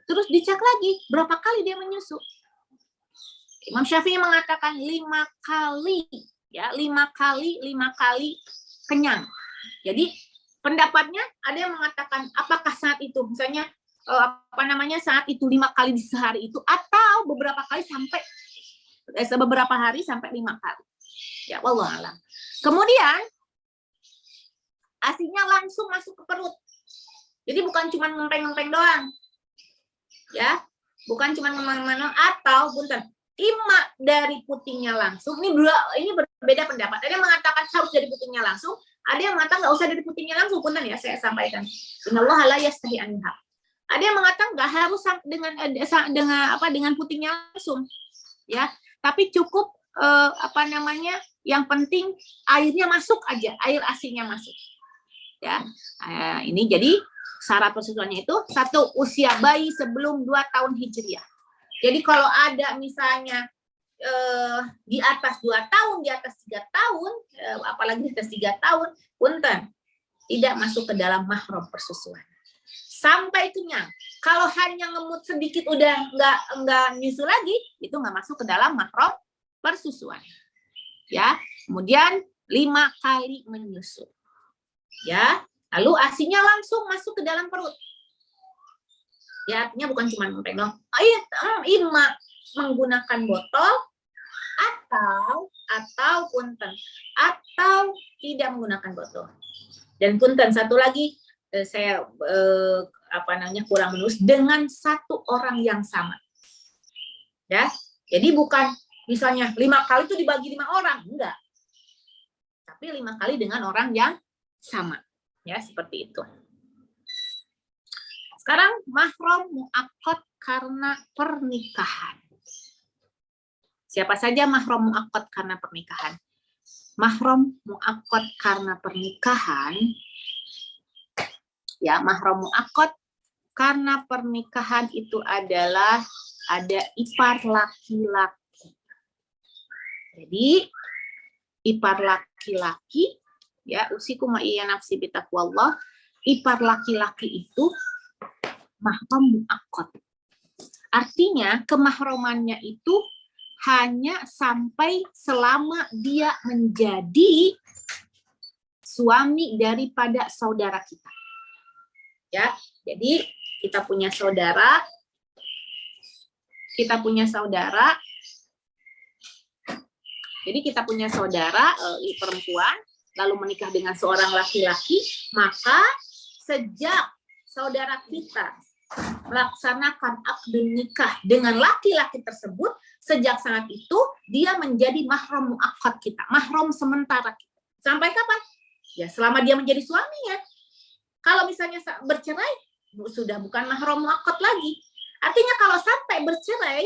Terus dicek lagi berapa kali dia menyusu. Imam Syafi'i mengatakan 5 kali, ya, 5 kali kenyang. Jadi pendapatnya ada yang mengatakan apakah saat itu misalnya saat itu 5 kali di sehari itu, atau beberapa kali sampai beberapa hari sampai 5 kali. Ya, wallahu a'lam. Kemudian ASINYA langsung masuk ke perut. Jadi bukan cuma ngempeng-ngempeng doang. Ya, bukan cuma ngempeng-ngempeng atau punten, ima dari putingnya langsung. Ini berbeda pendapat. Ada yang mengatakan harus dari putingnya langsung, ada yang mengatakan nggak usah dari putingnya langsung. Punten ya, saya sampaikan. Innallaha la yastahi anha. Ada yang mengatakan nggak harus dengan putingnya langsung. Ya, tapi cukup yang penting airnya masuk aja, air ASINYA masuk. Ya, ini jadi syarat persetujuannya itu 1, usia bayi sebelum 2 tahun Hijriah. Jadi kalau ada misalnya di atas 2 tahun, di atas 3 tahun, apalagi di atas 3 tahun, punten, tidak masuk ke dalam mahram persusuan. Sampai kenyang. Kalau hanya ngemut sedikit udah nggak nyusu lagi, itu nggak masuk ke dalam mahram persusuan. Ya, kemudian 5 kali menyusu. Ya, lalu ASINYA langsung masuk ke dalam perut. Ya, artinya bukan cuma mempegang. Ima menggunakan botol atau punten, atau tidak menggunakan botol. Dan punten satu lagi saya kurang menulis, dengan 1 orang yang sama. Ya, jadi bukan misalnya 5 kali itu dibagi 5 orang, enggak. Tapi 5 kali dengan orang yang sama. Ya, seperti itu. Sekarang mahram muaqqad karena pernikahan. Siapa saja mahram muaqqad karena pernikahan? Mahram muaqqad karena pernikahan. Ya, mahram muaqqad karena pernikahan itu adalah ada ipar laki-laki. Jadi ipar laki-laki, ya, usikum wa iya nafsi bitaqwallah, ipar laki-laki itu mahram muaqqad. Artinya kemahramannya itu hanya sampai selama dia menjadi suami daripada saudara kita. Ya, jadi kita punya saudara, jadi kita punya saudara perempuan, lalu menikah dengan seorang laki-laki, maka sejak saudara kita melaksanakan akad nikah dengan laki-laki tersebut, sejak saat itu dia menjadi mahram muaqqad kita, mahram sementara kita. Sampai kapan? Ya, selama dia menjadi suaminya. Kalau misalnya bercerai, sudah bukan mahram muaqqad lagi. Artinya kalau sampai bercerai,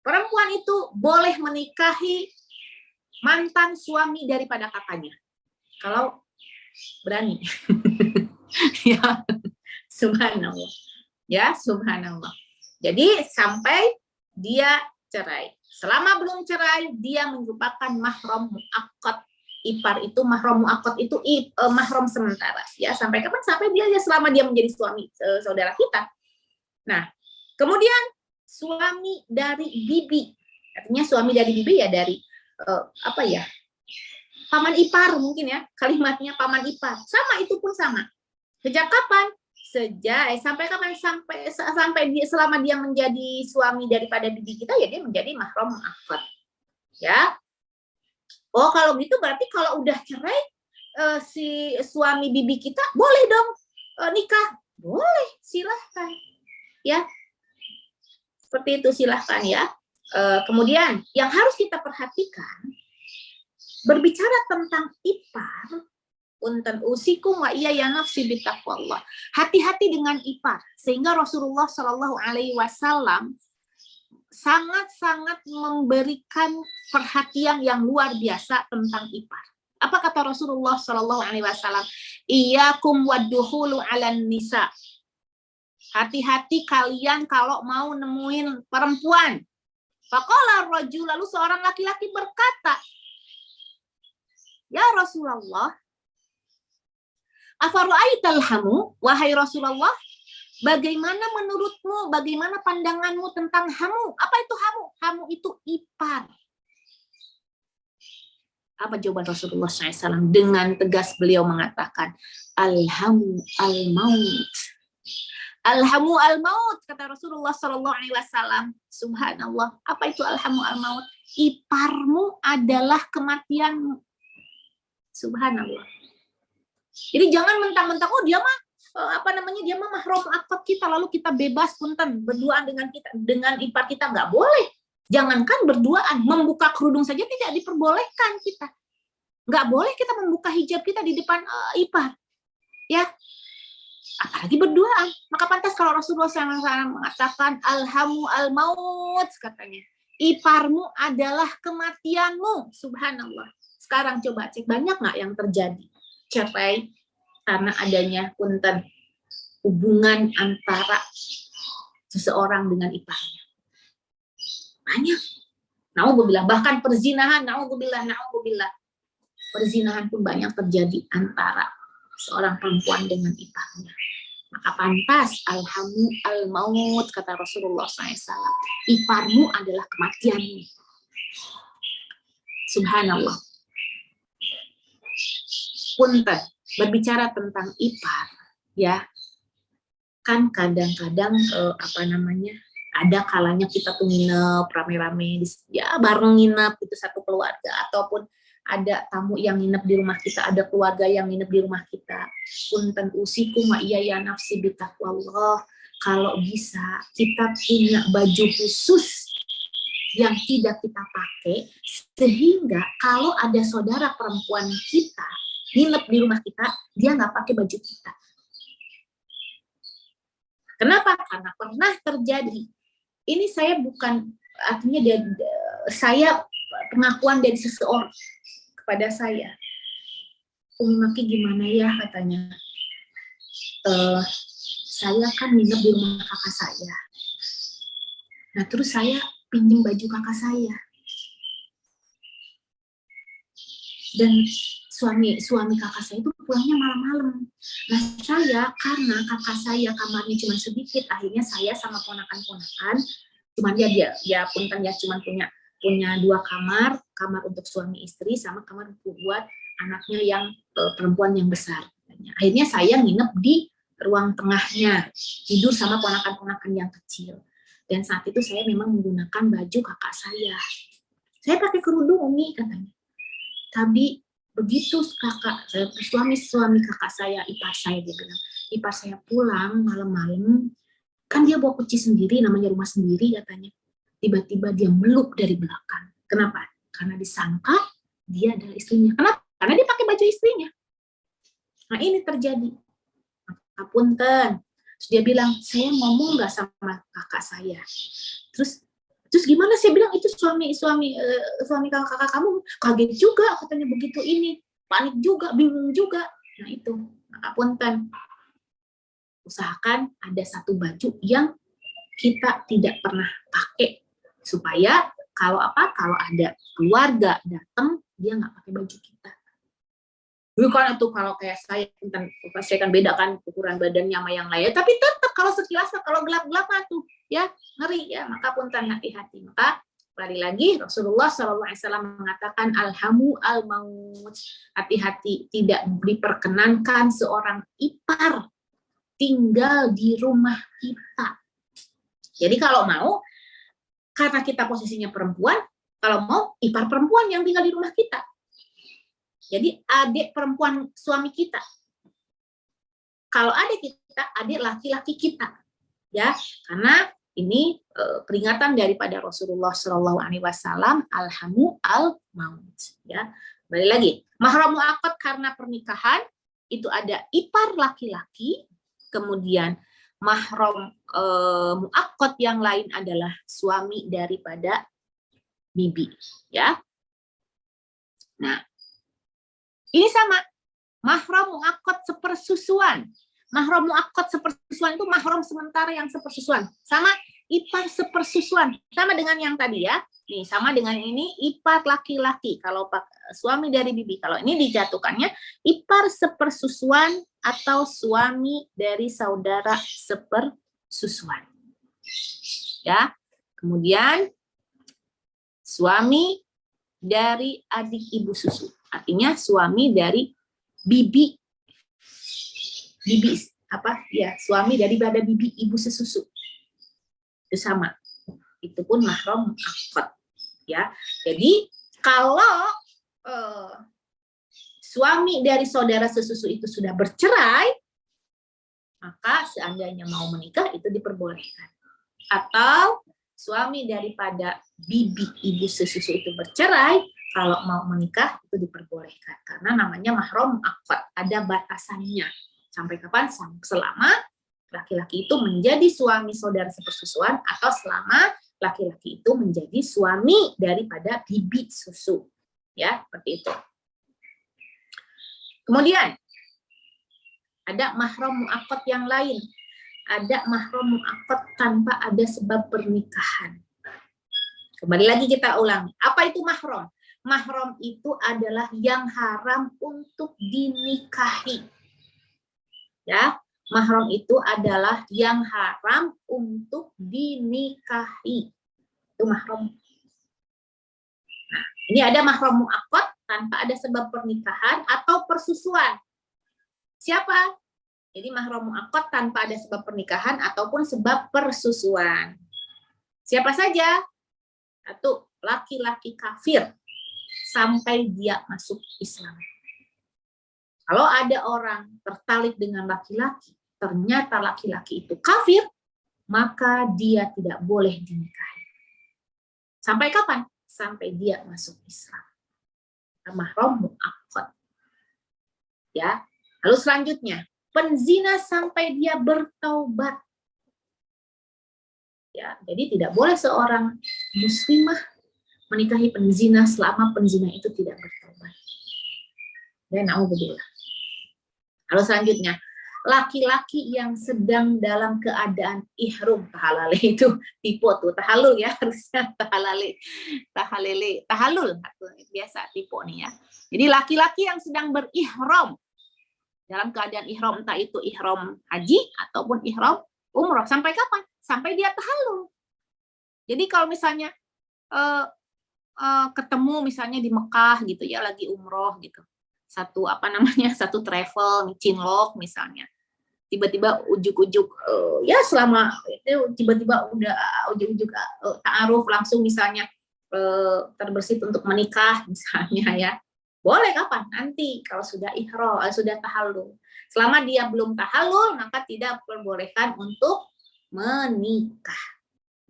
perempuan itu boleh menikahi mantan suami daripada kakaknya. Kalau berani. Ya, subhanallah. Ya, subhanallah. Jadi sampai dia cerai. Selama belum cerai, dia merupakan mahram muaqqad. Ipar itu mahram muaqqad itu mahram sementara. Ya, sampai kapan? Sampai dia selama dia menjadi suami saudara kita. Nah, kemudian suami dari bibi. Artinya suami dari bibi ya dari paman ipar mungkin ya, kalimatnya paman ipar. Sama, itu pun sama. Sejak kapan? Sampai kapan? Sampai dia, selama dia menjadi suami daripada bibi kita, ya dia menjadi mahram muaqqad. Ya. Oh, kalau gitu berarti kalau udah cerai si suami bibi kita boleh dong nikah. Boleh, silahkan. Ya. Seperti itu, silahkan ya. Kemudian yang harus kita perhatikan, berbicara tentang ipar, untan usikum wa iya ya nafsi bitaqwallah. Hati-hati dengan ipar, sehingga Rasulullah Shallallahu Alaihi Wasallam sangat-sangat memberikan perhatian yang luar biasa tentang ipar. Apa kata Rasulullah Shallallahu Alaihi Wasallam? Iyyakum wadduhulu 'alan nisa. Hati-hati kalian kalau mau nemuin perempuan. Faqala rajul, lalu seorang laki-laki berkata, ya Rasulullah, afara'aital hamu, wahai Rasulullah, bagaimana menurutmu, bagaimana pandanganmu tentang hamu? Apa itu hamu? Hamu itu ipar. Apa jawaban Rasulullah SAW? Dengan tegas beliau mengatakan, alhamu al-maut. Alhamu al-maut, kata Rasulullah SAW. Subhanallah. Apa itu alhamu al-maut? Iparmu adalah kematianmu. Subhanallah. Jadi jangan mentang-mentang dia mah dia mah mahram akad kita, lalu kita bebas punten berduaan dengan ipar kita, nggak boleh. Jangankan berduaan, membuka kerudung saja tidak diperbolehkan kita. Nggak boleh kita membuka hijab kita di depan ipar, ya. Apalagi berduaan. Maka pantas kalau Rasulullah SAW mengatakan alhamu al-maut, katanya. Iparmu adalah kematianmu. Subhanallah. Sekarang coba cek, banyak nggak yang terjadi? Capai karena adanya punten hubungan antara seseorang dengan iparnya. Banyak. Na'udzubillah. Bahkan perzinahan, na'udzubillah. Perzinahan pun banyak terjadi antara seorang perempuan dengan iparnya. Maka pantas alhamu al-maut, kata Rasulullah SAW. Iparmu adalah kematianmu. Subhanallah. Punten, berbicara tentang ipar, ya, kan kadang-kadang ada kalanya kita tuh nginep rame-rame, ya bareng nginep itu satu keluarga, ataupun ada tamu yang nginep di rumah kita, ada keluarga yang nginep di rumah kita. Punten usikum wa iya nafsi bitaqwallah. Kalau bisa kita punya baju khusus yang tidak kita pakai, sehingga kalau ada saudara perempuan kita nginep di rumah kita, dia nggak pakai baju kita. Kenapa? Karena pernah terjadi. Ini saya bukan, artinya saya pengakuan dari seseorang kepada saya. Umi Maki gimana ya, katanya. Saya kan nginep di rumah kakak saya. Nah terus saya pinjam baju kakak saya. Dan suami kakak saya itu pulangnya malam-malam. Nah saya, karena kakak saya kamarnya cuma sedikit, akhirnya saya sama ponakan-ponakan, cuman dia punten ya, cuman punya 2 kamar untuk suami istri sama kamar buat anaknya yang perempuan yang besar. Akhirnya saya nginep di ruang tengahnya, tidur sama ponakan-ponakan yang kecil. Dan saat itu saya memang menggunakan baju kakak saya. Saya pakai kerudung, Umi, katanya. Tapi begitu suami kakak saya, ipar saya, dia bilang, ipar saya pulang malam-malam, kan dia bawa kunci sendiri, namanya rumah sendiri katanya. Tiba-tiba dia meluk dari belakang. Kenapa? Karena disangka dia adalah istrinya. Kenapa? Karena dia pakai baju istrinya. Nah ini terjadi. Punten. Terus dia bilang, saya ngomong nggak sama kakak saya. Terus gimana? Saya bilang, itu suami kakak kamu. Kaget juga katanya begitu ini. Panik juga, bingung juga. Nah itu, maka punten. Usahakan ada satu baju yang kita tidak pernah pakai. Supaya kalau ada keluarga datang, dia nggak pakai baju kita. Bukan itu kalau kayak saya kan bedakan ukuran badannya sama yang lain, tapi tetap kalau sekilas, kalau gelap-gelap tuh ya ngeri ya, maka punten hati-hati. Maka kembali lagi Rasulullah SAW mengatakan alhamu al-maut, hati-hati, tidak diperkenankan seorang ipar tinggal di rumah kita. Jadi kalau mau, karena kita posisinya perempuan, kalau mau ipar perempuan yang tinggal di rumah kita. Jadi adik perempuan suami kita. Kalau adik kita, adik laki-laki kita. Ya, karena ini peringatan daripada Rasulullah SAW, alhamu al-maut. Ya, kembali lagi, mahram mu'aqqad karena pernikahan itu ada ipar laki-laki, kemudian mahram mu'aqqad yang lain adalah suami daripada bibi. Ya, nah ini sama, mahram mu'aqqad sepersusuan. Mahram mu'aqqad sepersusuan itu mahram sementara yang sepersusuan. Sama ipar sepersusuan. Sama dengan yang tadi ya. Nih, sama dengan ini ipar laki-laki. Kalau suami dari bibi. Kalau ini dijatuhkannya ipar sepersusuan atau suami dari saudara sepersusuan. Ya. Kemudian suami dari adik ibu susu. Artinya suami dari bibi suami daripada bibi ibu sesusu. Itu sama. Itu pun mahram mu'aqqad. Ya. Jadi kalau suami dari saudara sesusu itu sudah bercerai, maka seandainya mau menikah itu diperbolehkan. Atau suami daripada bibi ibu sesusu itu bercerai, kalau mau menikah itu diperbolehkan. Karena namanya mahram mu'aqqad, ada batasannya. Sampai kapan? Selama laki-laki itu menjadi suami saudara sepersusuan atau selama laki-laki itu menjadi suami daripada bibi susu. Ya, seperti itu. Kemudian ada mahram mu'aqqad yang lain. Ada mahram mu'aqqad tanpa ada sebab pernikahan. Kembali lagi kita ulang. Apa itu mahram? Mahram itu adalah yang haram untuk dinikahi. Ya, mahram itu adalah yang haram untuk dinikahi. Itu mahram. Nah, ini ada mahram mu'aqqad tanpa ada sebab pernikahan atau persusuan. Siapa? Jadi mahram mu'aqqad tanpa ada sebab pernikahan ataupun sebab persusuan. Siapa saja? Satu, laki-laki kafir sampai dia masuk Islam. Kalau ada orang tertarik dengan laki-laki, ternyata laki-laki itu kafir, maka dia tidak boleh dinikahi. Sampai kapan? Sampai dia masuk Islam. Mahram mu'aqqad. Ya. Lalu selanjutnya, penzina sampai dia bertaubat. Ya, jadi tidak boleh seorang muslimah menikahi penzina selama penzina itu tidak bertaubat. Dan naudzubillah. Lalu selanjutnya, laki-laki yang sedang dalam keadaan ihram, tahalal itu tipe tuh, tahallul ya, harusnya tahallul biasa tipe nih ya. Jadi laki-laki yang sedang berihram dalam keadaan ihram, entah itu ihram haji ataupun ihram umroh, sampai kapan? Sampai dia tahallul. Jadi kalau misalnya ketemu misalnya di Mekah gitu ya, lagi umroh gitu, satu travel cinlok misalnya, tiba-tiba ujuk-ujuk ya selama itu tiba-tiba udah ujuk-ujuk ta'aruf langsung misalnya terbersit untuk menikah misalnya ya, boleh kapan? Nanti kalau sudah ihram, sudah tahallul. Selama dia belum tahallul maka tidak diperbolehkan untuk menikah.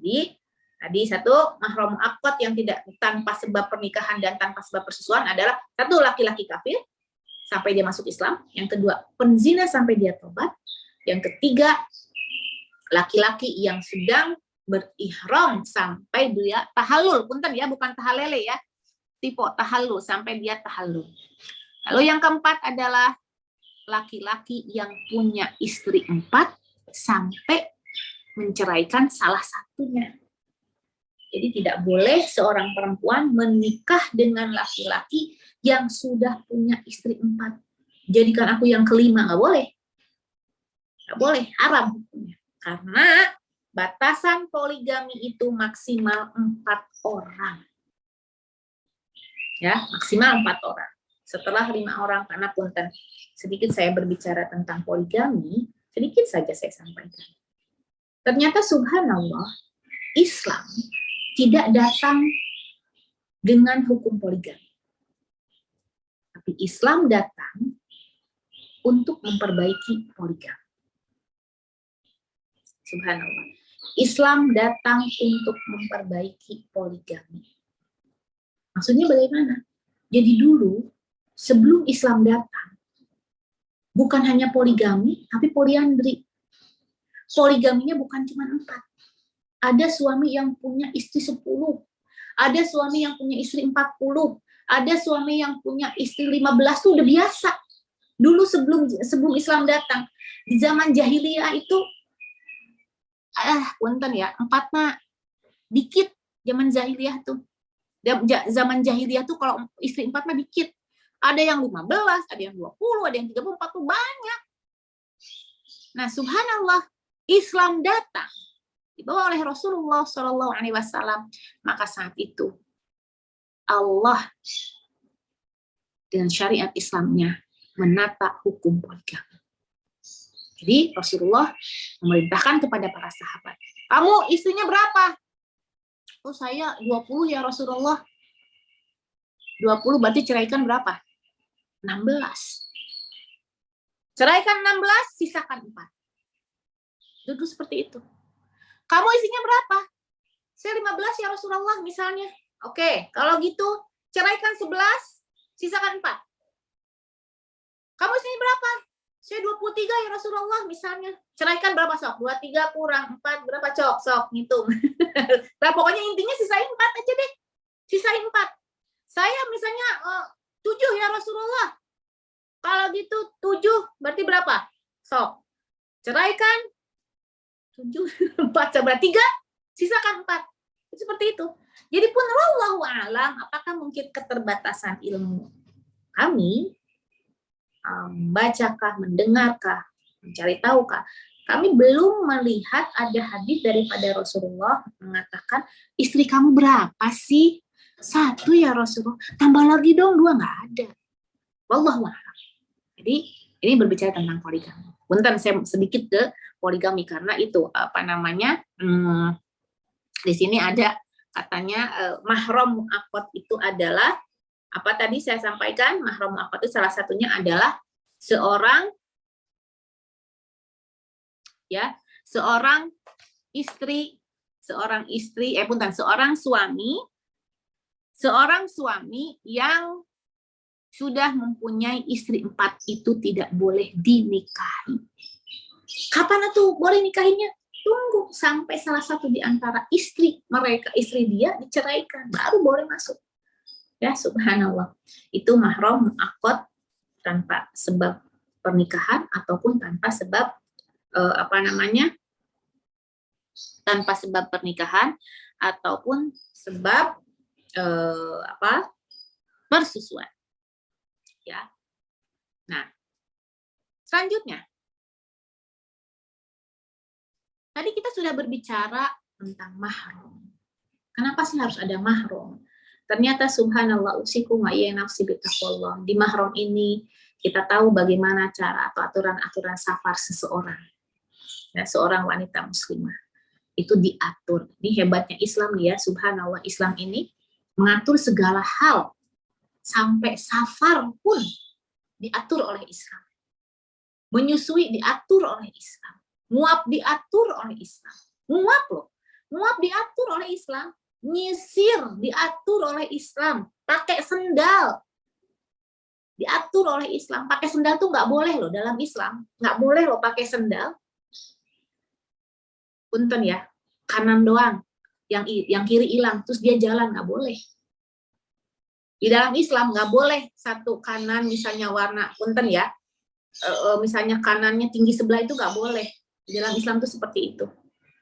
Jadi tadi satu, mahram mu'aqqad yang tidak tanpa sebab pernikahan dan tanpa sebab persusuan adalah satu, laki-laki kafir sampai dia masuk Islam. Yang kedua, penzina sampai dia tobat. Yang ketiga, laki-laki yang sedang berihram sampai dia tahallul. Punten ya, bukan tahalele ya. Tipe tahallul sampai dia tahallul. Lalu yang keempat adalah laki-laki yang punya istri 4 sampai menceraikan salah satunya. Jadi tidak boleh seorang perempuan menikah dengan laki-laki yang sudah punya istri 4. Jadikan aku yang kelima, nggak boleh. Nggak boleh, haram hukumnya. Karena batasan poligami itu maksimal 4 orang. Ya, maksimal 4 orang. Setelah 5 orang, karena punten sedikit saya berbicara tentang poligami, sedikit saja saya sampaikan. Ternyata subhanallah, Islam tidak datang dengan hukum poligami. Tapi Islam datang untuk memperbaiki poligami. Subhanallah. Islam datang untuk memperbaiki poligami. Maksudnya bagaimana? Jadi dulu, sebelum Islam datang, bukan hanya poligami, tapi poliandri. Poligaminya bukan cuma 4. Ada suami yang punya istri 10, ada suami yang punya istri 40, ada suami yang punya istri 15, itu udah biasa. Dulu sebelum Islam datang, di zaman jahiliyah itu punten ya, 4 mah dikit zaman jahiliyah tuh. Zaman jahiliyah tuh kalau istri 4 mah dikit. Ada yang 15, ada yang 20, ada yang 34 tuh banyak. Nah, subhanallah, Islam datang dibawa oleh Rasulullah SAW, maka saat itu Allah dengan syariat Islamnya menata hukum poligami. Jadi Rasulullah memerintahkan kepada para sahabat, kamu istrinya berapa? Oh, saya 20 ya Rasulullah. 20 berarti ceraikan berapa? 16. Ceraikan 16, sisakan 4. Duduk seperti itu. Kamu isinya berapa? Saya 15 ya Rasulullah misalnya. Oke, kalau gitu ceraikan 11, sisakan 4. Kamu isinya berapa? Saya 23 ya Rasulullah misalnya. Ceraikan berapa sok? 23 kurang 4 berapa cok? Sok ngitung. Nah, pokoknya intinya sisain 4 aja deh. Sisain 4. Saya misalnya 7 ya Rasulullah. Kalau gitu 7 berarti berapa? Sok. Ceraikan 7 4 berarti 3, sisakan 4. Seperti itu. Jadi pun wallahu a'lam, apakah mungkin keterbatasan ilmu kami, bacakah, mendengarkah, mencari tahukah, kami belum melihat ada hadis daripada Rasulullah mengatakan, istri kamu berapa sih? 1 ya Rasulullah, tambah lagi dong 2, nggak ada. Wallahu a'lam. Jadi ini berbicara tentang poligami. Bentar saya sedikit ke poligami karena itu di sini ada katanya mahram mu'aqqad itu adalah apa tadi saya sampaikan, mahram mu'aqqad itu salah satunya adalah seorang suami yang sudah mempunyai istri 4 itu tidak boleh dinikahi. Kapan tuh boleh nikahinya? Tunggu sampai salah satu di antara istri dia diceraikan, baru boleh masuk. Ya, subhanallah. Itu mahram mu'aqqad tanpa sebab pernikahan ataupun tanpa sebab tanpa sebab pernikahan ataupun sebab persusuan. Ya. Nah, selanjutnya tadi kita sudah berbicara tentang mahram. Kenapa sih harus ada mahram? Ternyata subhanallah usikum wa ya nafsi bitaqwallah. Di mahram ini kita tahu bagaimana cara atau aturan-aturan safar seseorang. Ya, seorang wanita muslimah. Itu diatur. Ini hebatnya Islam ya, subhanallah Islam ini mengatur segala hal. Sampai safar pun diatur oleh Islam. Menyusui diatur oleh Islam. Nguap diatur oleh Islam. Nguap loh. Nguap diatur oleh Islam. Nyisir diatur oleh Islam. Pakai sendal diatur oleh Islam. Pakai sendal tuh nggak boleh loh dalam Islam. Nggak boleh loh pakai sendal. Punten ya. Kanan doang. Yang kiri hilang. Terus dia jalan. Nggak boleh. Di dalam Islam nggak boleh satu kanan misalnya warna. Punten ya. Misalnya kanannya tinggi sebelah itu nggak boleh. Di dalam Islam itu seperti itu.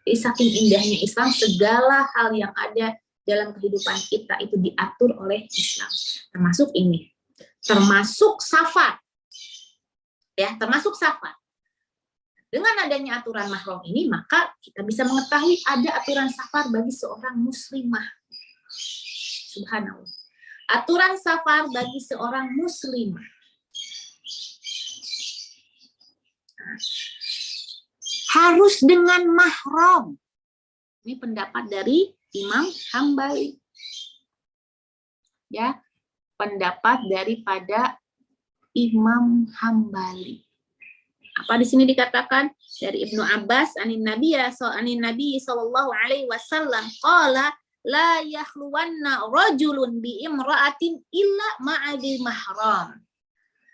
Jadi saking indahnya Islam, segala hal yang ada dalam kehidupan kita itu diatur oleh Islam. Termasuk ini. Termasuk safar. Ya, termasuk safar. Dengan adanya aturan mahram ini, maka kita bisa mengetahui ada aturan safar bagi seorang muslimah. Subhanallah. Aturan safar bagi seorang muslimah. Harus dengan mahram. Ini pendapat dari Imam Hambali. Ya, pendapat daripada Imam Hambali. Apa di sini dikatakan dari Ibnu Abbas anin Nabi sallallahu alaihi wasallam qala la yakhluwanna rajulun bi imra'atin illa ma'adil mahram.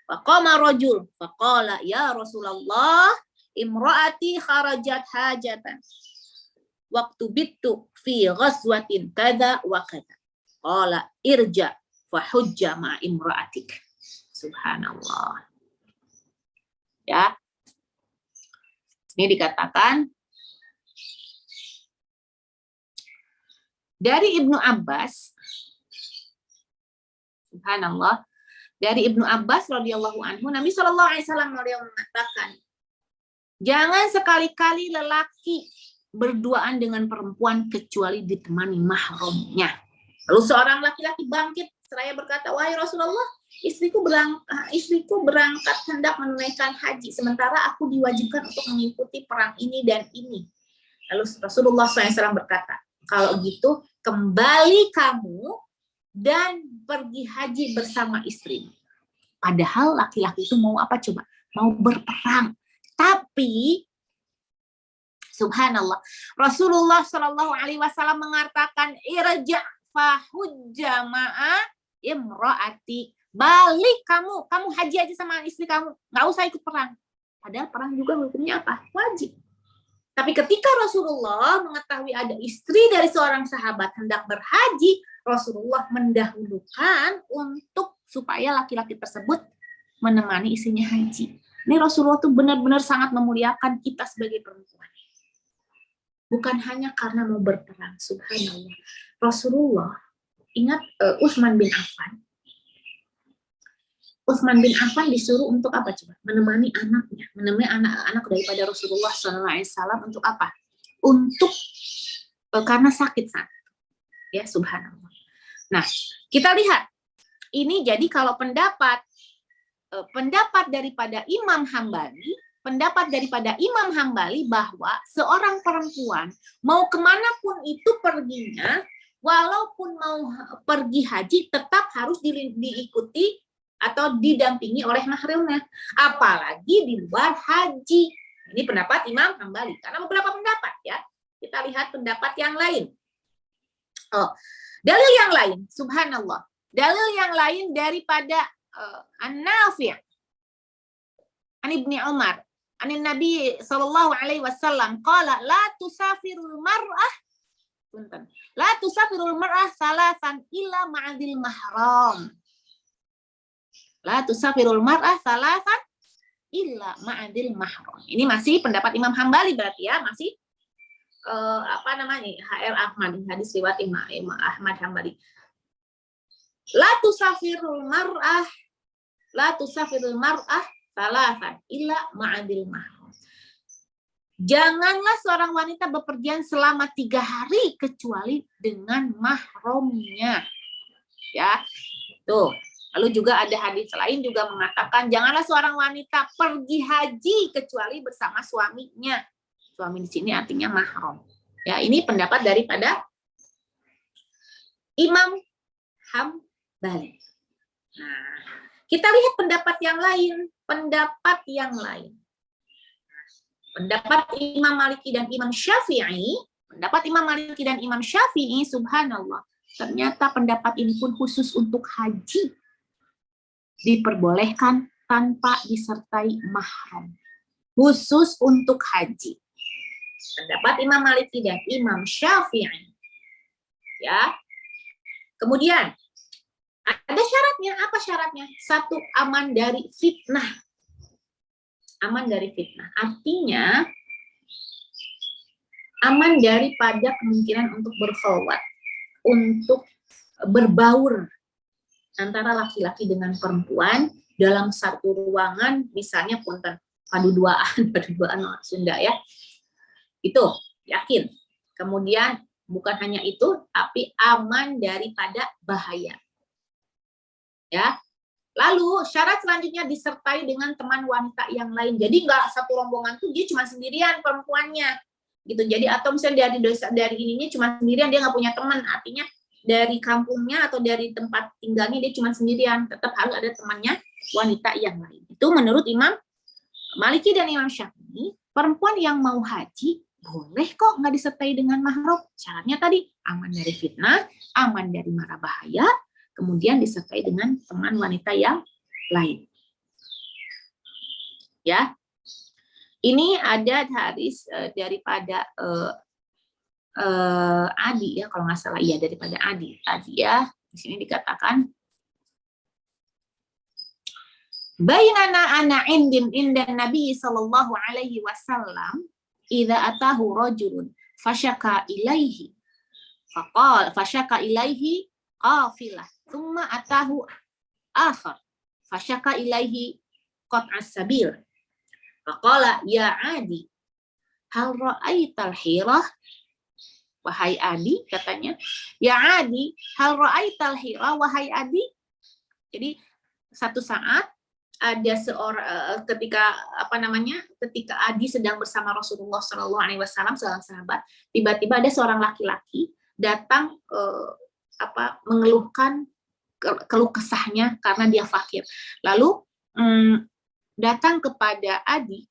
Faqama rajul faqala ya Rasulullah imra'ati kharajat hajatan waktu bittu fi ghazwatin kada wa kada qala irja fa hujja ma imra'atik. Subhanallah. Ya, ini dikatakan dari Ibnu Abbas. Subhanallah, dari Ibnu Abbas radhiyallahu anhu, Nabi sallallahu alaihi wasallam mengatakan, jangan sekali-kali lelaki berduaan dengan perempuan kecuali ditemani mahramnya. Lalu seorang laki-laki bangkit seraya berkata, wahai Rasulullah, istriku berangkat hendak menunaikan haji, sementara aku diwajibkan untuk mengikuti perang ini dan ini. Lalu Rasulullah SAW berkata, kalau gitu kembali kamu dan pergi haji bersama istrimu. Padahal laki-laki itu mau apa coba? Mau berperang. Tapi subhanallah, Rasulullah Shallallahu Alaihi Wasallam mengatakan irja fahujja ma'a imro'ati, balik kamu haji aja sama istri kamu, nggak usah ikut perang. Padahal perang juga hukumnya apa? Wajib. Tapi ketika Rasulullah mengetahui ada istri dari seorang sahabat hendak berhaji, Rasulullah mendahulukan untuk supaya laki-laki tersebut menemani istrinya haji. Ini Rasulullah tuh benar-benar sangat memuliakan kita sebagai perempuan. Bukan hanya karena mau berperang, subhanallah. Rasulullah, ingat Utsman bin Affan. Utsman bin Affan disuruh untuk apa coba? Menemani anaknya, menemani anak-anak daripada Rasulullah SAW untuk apa? Untuk karena sakit saat, ya subhanallah. Nah, kita lihat ini jadi kalau pendapat daripada Imam Hambali. Pendapat daripada Imam Hambali bahwa seorang perempuan mau kemanapun itu perginya, walaupun mau pergi haji tetap harus diikuti atau didampingi oleh mahramnya, apalagi di luar haji. Ini pendapat Imam Hambali. Karena beberapa pendapat ya, kita lihat pendapat yang lain. Dalil yang lain, subhanallah. Dalil yang lain daripada An-Nafi' an Ibni Umar. Anin Nabi sallallahu alaihi wasallam qala la tusafirul mar'ah salasan illa ma'adil mahram. La tusafirul mar'ah salasan illa ma'adil mahram. Ini masih pendapat Imam Hambali berarti ya, masih HR Ahmad, hadis riwayat Imam Ahmad Hambali. La tusafirul mar'ah salasan illa ma'adil mahram. Janganlah seorang wanita bepergian selama 3 hari kecuali dengan mahramnya. Ya, tuh. Lalu juga ada hadis lain juga mengatakan janganlah seorang wanita pergi haji kecuali bersama suaminya. Suami di sini artinya mahram. Ya, ini pendapat daripada Imam Hambali. Nah, kita lihat pendapat yang lain. Pendapat Imam Maliki dan Imam Syafi'i. Pendapat Imam Maliki dan Imam Syafi'i, subhanallah. Ternyata pendapat ini pun khusus untuk haji. Diperbolehkan tanpa disertai mahram. Khusus untuk haji. Pendapat Imam Maliki dan Imam Syafi'i. Ya. Kemudian ada syaratnya. Apa syaratnya? 1, aman dari fitnah. Aman dari fitnah. Artinya, aman daripada kemungkinan untuk berkhawat, untuk berbaur antara laki-laki dengan perempuan dalam satu ruangan, misalnya punten paduduaan Sunda ya. Itu yakin. Kemudian bukan hanya itu, tapi aman daripada bahaya. Ya. Lalu syarat selanjutnya disertai dengan teman wanita yang lain. Jadi nggak satu rombongan tuh dia cuma sendirian perempuannya, gitu. Jadi atau misalnya dari ininya cuma sendirian, dia nggak punya teman. Artinya dari kampungnya atau dari tempat tinggalnya dia cuma sendirian. Tetap harus ada temannya wanita yang lain. Itu menurut Imam Maliki dan Imam Syafi'i, perempuan yang mau haji boleh kok nggak disertai dengan mahram. Syaratnya tadi aman dari fitnah, aman dari mara bahaya. Kemudian disertai dengan teman wanita yang lain. Ya, ini ada hadis daripada Adi ya, kalau nggak salah ya, daripada Adi ya. Di sini dikatakan, bainana ana indan Nabi sallallahu alaihi wasallam idza atahu rajulun fashaka ilaihi qafilah thumma atahu akhar fashaka ilaihi qat'as sabil faqala ya Adi hal ra'aital hirah, wahai Adi, katanya ya Adi hal ra'aital hirah, wahai Adi. Jadi satu saat ada seorang ketika Adi sedang bersama Rasulullah Shallallahu Alaihi Wasallam, seorang sahabat, tiba-tiba ada seorang laki-laki datang mengeluhkan keluh kesahnya karena dia fakir. Lalu datang kepada Adi,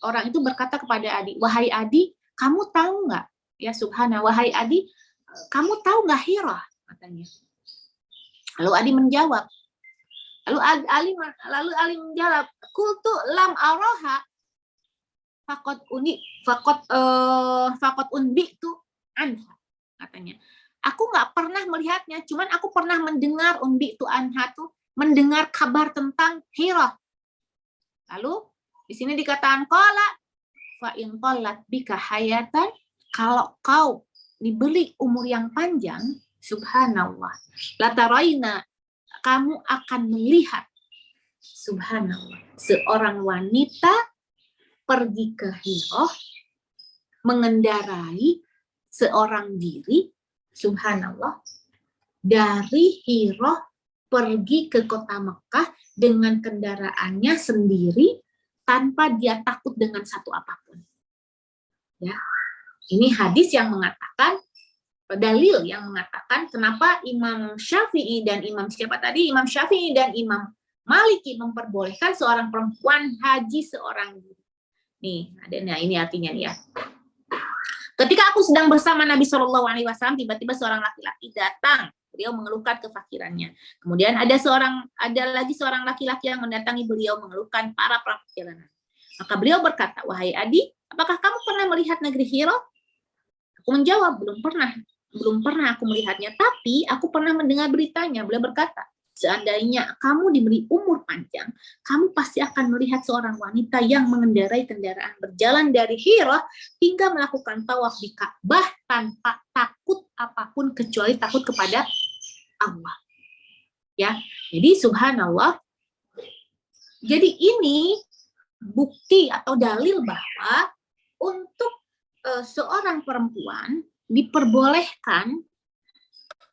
orang itu berkata kepada Adi, wahai Adi, kamu tahu nggak? Ya subhana, wahai Adi, kamu tahu nggak Hira? Katanya. Lalu Adi menjawab. Lalu Ali menjawab, kultu lam aroha fakot unbi tu anha, katanya. Aku nggak pernah melihatnya, cuman aku pernah mendengar unbi tu anha tuh, mendengar kabar tentang Hira. Lalu di sini dikatakan qala fa in tallat bika hayatan, kalau kau diberi umur yang panjang, subhanallah, lataraina, kamu akan melihat, subhanallah, seorang wanita pergi ke Hira mengendarai seorang diri, subhanallah, dari Hira pergi ke kota Mekah dengan kendaraannya sendiri tanpa dia takut dengan satu apapun. Ya, ini hadis yang mengatakan, dalil yang mengatakan kenapa Imam Syafi'i dan Imam Syafi'i dan Imam Maliki memperbolehkan seorang perempuan haji seorang diri. Nih, adanya ini artinya nih ya. Ketika aku sedang bersama Nabi Shallallahu Alaihi Wasallam, tiba-tiba seorang laki-laki datang. Beliau mengeluhkan kefakirannya. Kemudian ada lagi seorang laki-laki yang mendatangi beliau mengeluhkan para perjalanan. Maka beliau berkata, wahai Adi, apakah kamu pernah melihat negeri Hira? Aku menjawab, belum pernah aku melihatnya, tapi aku pernah mendengar beritanya. Beliau berkata, seandainya kamu diberi umur panjang, kamu pasti akan melihat seorang wanita yang mengendarai kendaraan berjalan dari Hira hingga melakukan tawaf di Ka'bah tanpa takut apapun kecuali takut kepada Allah. Ya, jadi subhanallah. Jadi ini bukti atau dalil bahwa untuk seorang perempuan diperbolehkan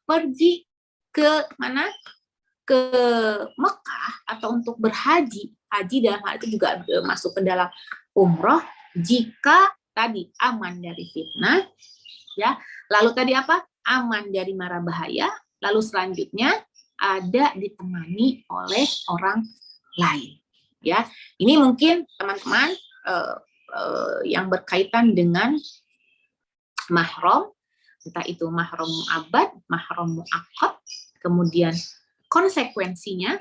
pergi ke mana? Ke Mekah atau untuk berhaji. Haji dalam hal itu juga masuk ke dalam umroh jika tadi aman dari fitnah, ya. Lalu tadi apa? Aman dari mara bahaya. Lalu selanjutnya ada ditemani oleh orang lain. Ya, ini mungkin teman-teman yang berkaitan dengan mahram, entah itu mahram mu'abbad, mahram mu'aqqad, kemudian konsekuensinya,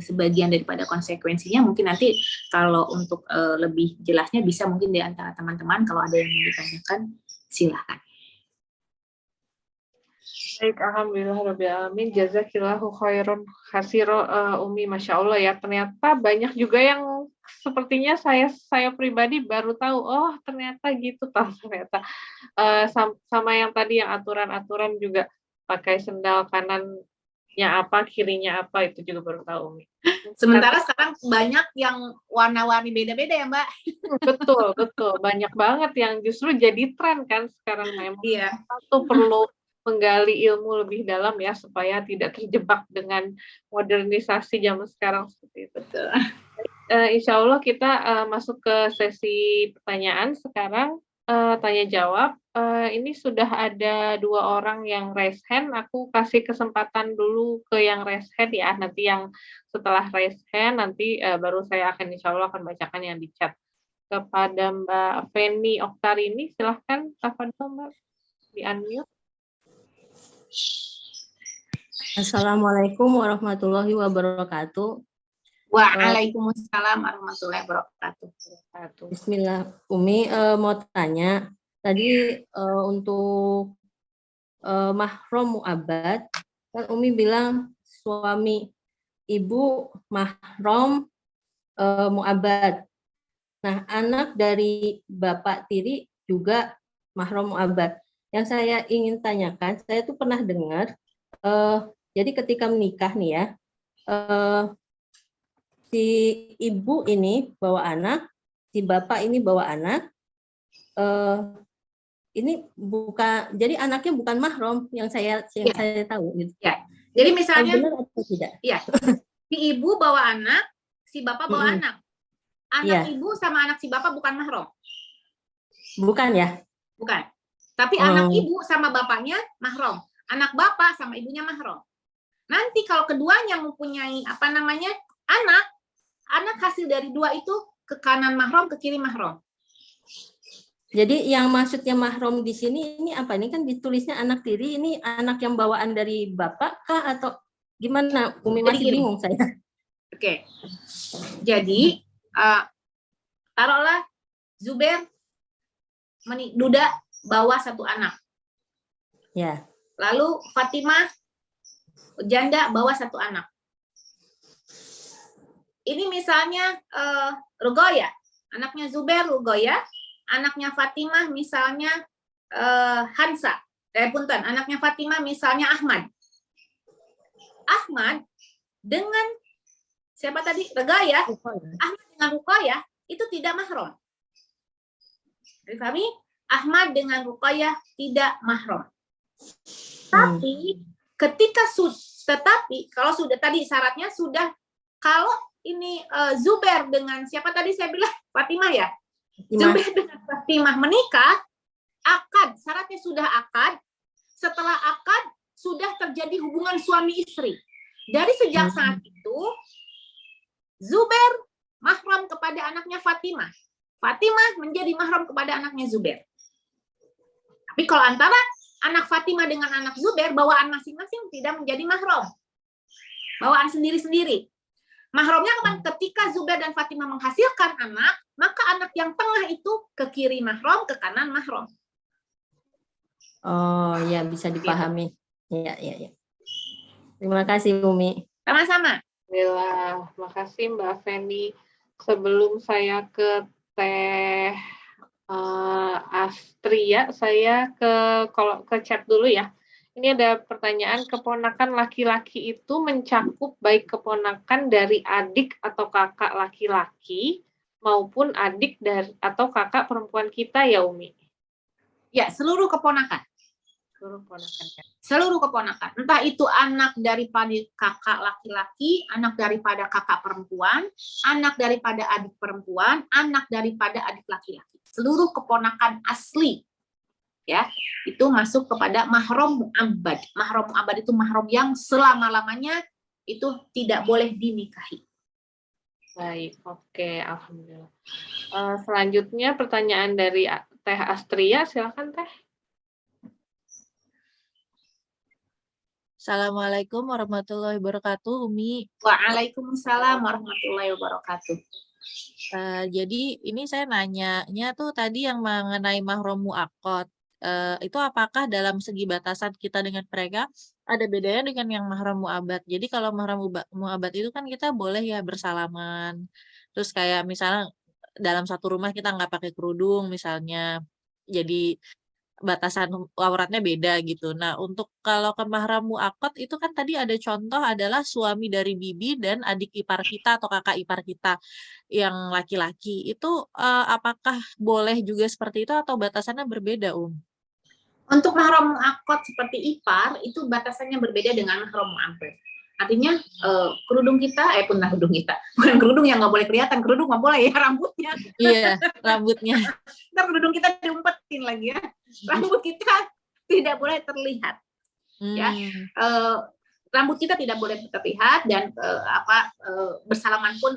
sebagian daripada konsekuensinya mungkin nanti kalau untuk lebih jelasnya bisa mungkin di antara teman-teman kalau ada yang mau ditanyakan silakan. Baik, alhamdulillah rabbil alamin, jazakillahu khairan khasiro, Umi, masya Allah ya, ternyata banyak juga yang sepertinya saya pribadi baru tahu, oh ternyata gitu toh ternyata. Sama yang tadi yang aturan-aturan juga pakai sendal kanannya apa, kirinya apa, itu juga baru tahu, Umi. Sementara sekarang banyak yang warna-warni beda-beda ya, Mbak. Betul, banyak banget yang justru jadi tren kan sekarang, memang. Iya. Itu perlu menggali ilmu lebih dalam ya supaya tidak terjebak dengan modernisasi zaman sekarang seperti itu. Betul. Insya Allah kita masuk ke sesi pertanyaan sekarang, tanya jawab. Ini sudah ada 2 orang yang raise hand. Aku kasih kesempatan dulu ke yang raise hand ya. Nanti yang setelah raise hand nanti baru saya akan insya Allah akan bacakan yang di chat. Kepada Mbak Feni Oktarini, silahkan tafadhol Mbak, di-unmute. Assalamualaikum warahmatullahi wabarakatuh. Waalaikumsalam warahmatullahi wabarakatuh. Bismillah. Umi mau tanya, tadi untuk mahram mu'abbad, kan Umi bilang suami ibu mahram mu'abbad. Nah, anak dari bapak tiri juga mahram mu'abbad. Yang saya ingin tanyakan, saya tuh pernah dengar, jadi ketika menikah nih ya, si ibu ini bawa anak, si bapak ini bawa anak, ini bukan, jadi anaknya bukan mahram yang saya tahu. Gitu. Ya. Jadi misalnya, benar atau tidak? Ya, si ibu bawa anak, si bapak bawa anak. Anak ibu sama anak si bapak bukan mahram. Bukan ya? Bukan. Tapi anak ibu sama bapaknya mahram. Anak bapak sama ibunya mahram. Nanti kalau keduanya mempunyai anak hasil dari dua itu ke kanan mahram, ke kiri mahram. Jadi yang maksudnya mahram di sini ini apa? Ini kan ditulisnya anak tiri, ini anak yang bawaan dari bapak kah atau gimana? Umi Jadi masih gini. bingung saya. Oke. Jadi taruhlah Zubair duda bawa satu anak. Ya. Lalu Fatimah janda bawa satu anak. Ini misalnya Rugoya, anaknya Zubair Rugoya, anaknya Fatimah misalnya Hansa. Punten, anaknya Fatimah misalnya Ahmad. Ahmad dengan siapa tadi? Rugoya. Ahmad dengan Rugoya itu tidak mahram. Kami Ahmad dengan Ruqayyah tidak mahram. Tapi kalau sudah tadi syaratnya sudah, kalau ini Zubair dengan siapa tadi saya bilang Fatimah ya. Zubair dengan Fatimah menikah, akad, syaratnya sudah akad. Setelah akad sudah terjadi hubungan suami istri. Dari sejak saat itu Zubair mahram kepada anaknya Fatimah. Fatimah menjadi mahram kepada anaknya Zubair. Tapi kalau antara anak Fatimah dengan anak Zubair, bawaan masing-masing tidak menjadi mahram. Bawaan sendiri-sendiri. Mahramnya kapan? Ketika Zubair dan Fatimah menghasilkan anak, maka anak yang tengah itu ke kiri mahram, ke kanan mahram. Oh ya, bisa dipahami. Iya. Terima kasih Umi. Sama-sama. Alhamdulillah, makasih Mbak Feni. Sebelum saya ke Teh Astria, saya ke chat dulu ya. Ini ada pertanyaan, keponakan laki-laki itu mencakup baik keponakan dari adik atau kakak laki-laki maupun adik dari atau kakak perempuan kita ya Umi? Ya, seluruh keponakan. Seluruh keponakan. Entah itu anak daripada kakak laki-laki, anak daripada kakak perempuan, anak daripada adik perempuan, anak daripada adik laki-laki. Seluruh keponakan asli, ya, itu masuk kepada mahram mu'abbad. Mahram mu'abbad itu mahram yang selama-lamanya itu tidak boleh dinikahi. Baik, oke, alhamdulillah. Selanjutnya pertanyaan dari Teh Astria, silakan Teh. Assalamualaikum warahmatullahi wabarakatuh, Umi. Waalaikumsalam warahmatullahi wabarakatuh. Jadi ini saya nanyanya tuh tadi yang mengenai mahram mu'aqqad. Itu apakah dalam segi batasan kita dengan mereka ada bedanya dengan yang mahram mu'abbad? Jadi kalau mahram mu'abbad itu kan kita boleh ya bersalaman. Terus kayak misalnya dalam satu rumah kita nggak pakai kerudung misalnya. Jadi batasan auratnya beda gitu. Nah, untuk kalau ke mahram mu'aqqad itu kan tadi ada contoh adalah suami dari bibi dan adik ipar kita atau kakak ipar kita yang laki-laki. Itu apakah boleh juga seperti itu atau batasannya berbeda, Untuk mahram mu'aqqad seperti ipar itu batasannya berbeda dengan mahram mu'abbad. Artinya kerudung kita, bukan kerudung yang nggak boleh kelihatan, kerudung nggak boleh ya, rambutnya. Iya, rambutnya. Ntar kerudung kita diumpetin lagi ya. Rambut kita tidak boleh terlihat, ya. Rambut kita tidak boleh terlihat dan bersalaman pun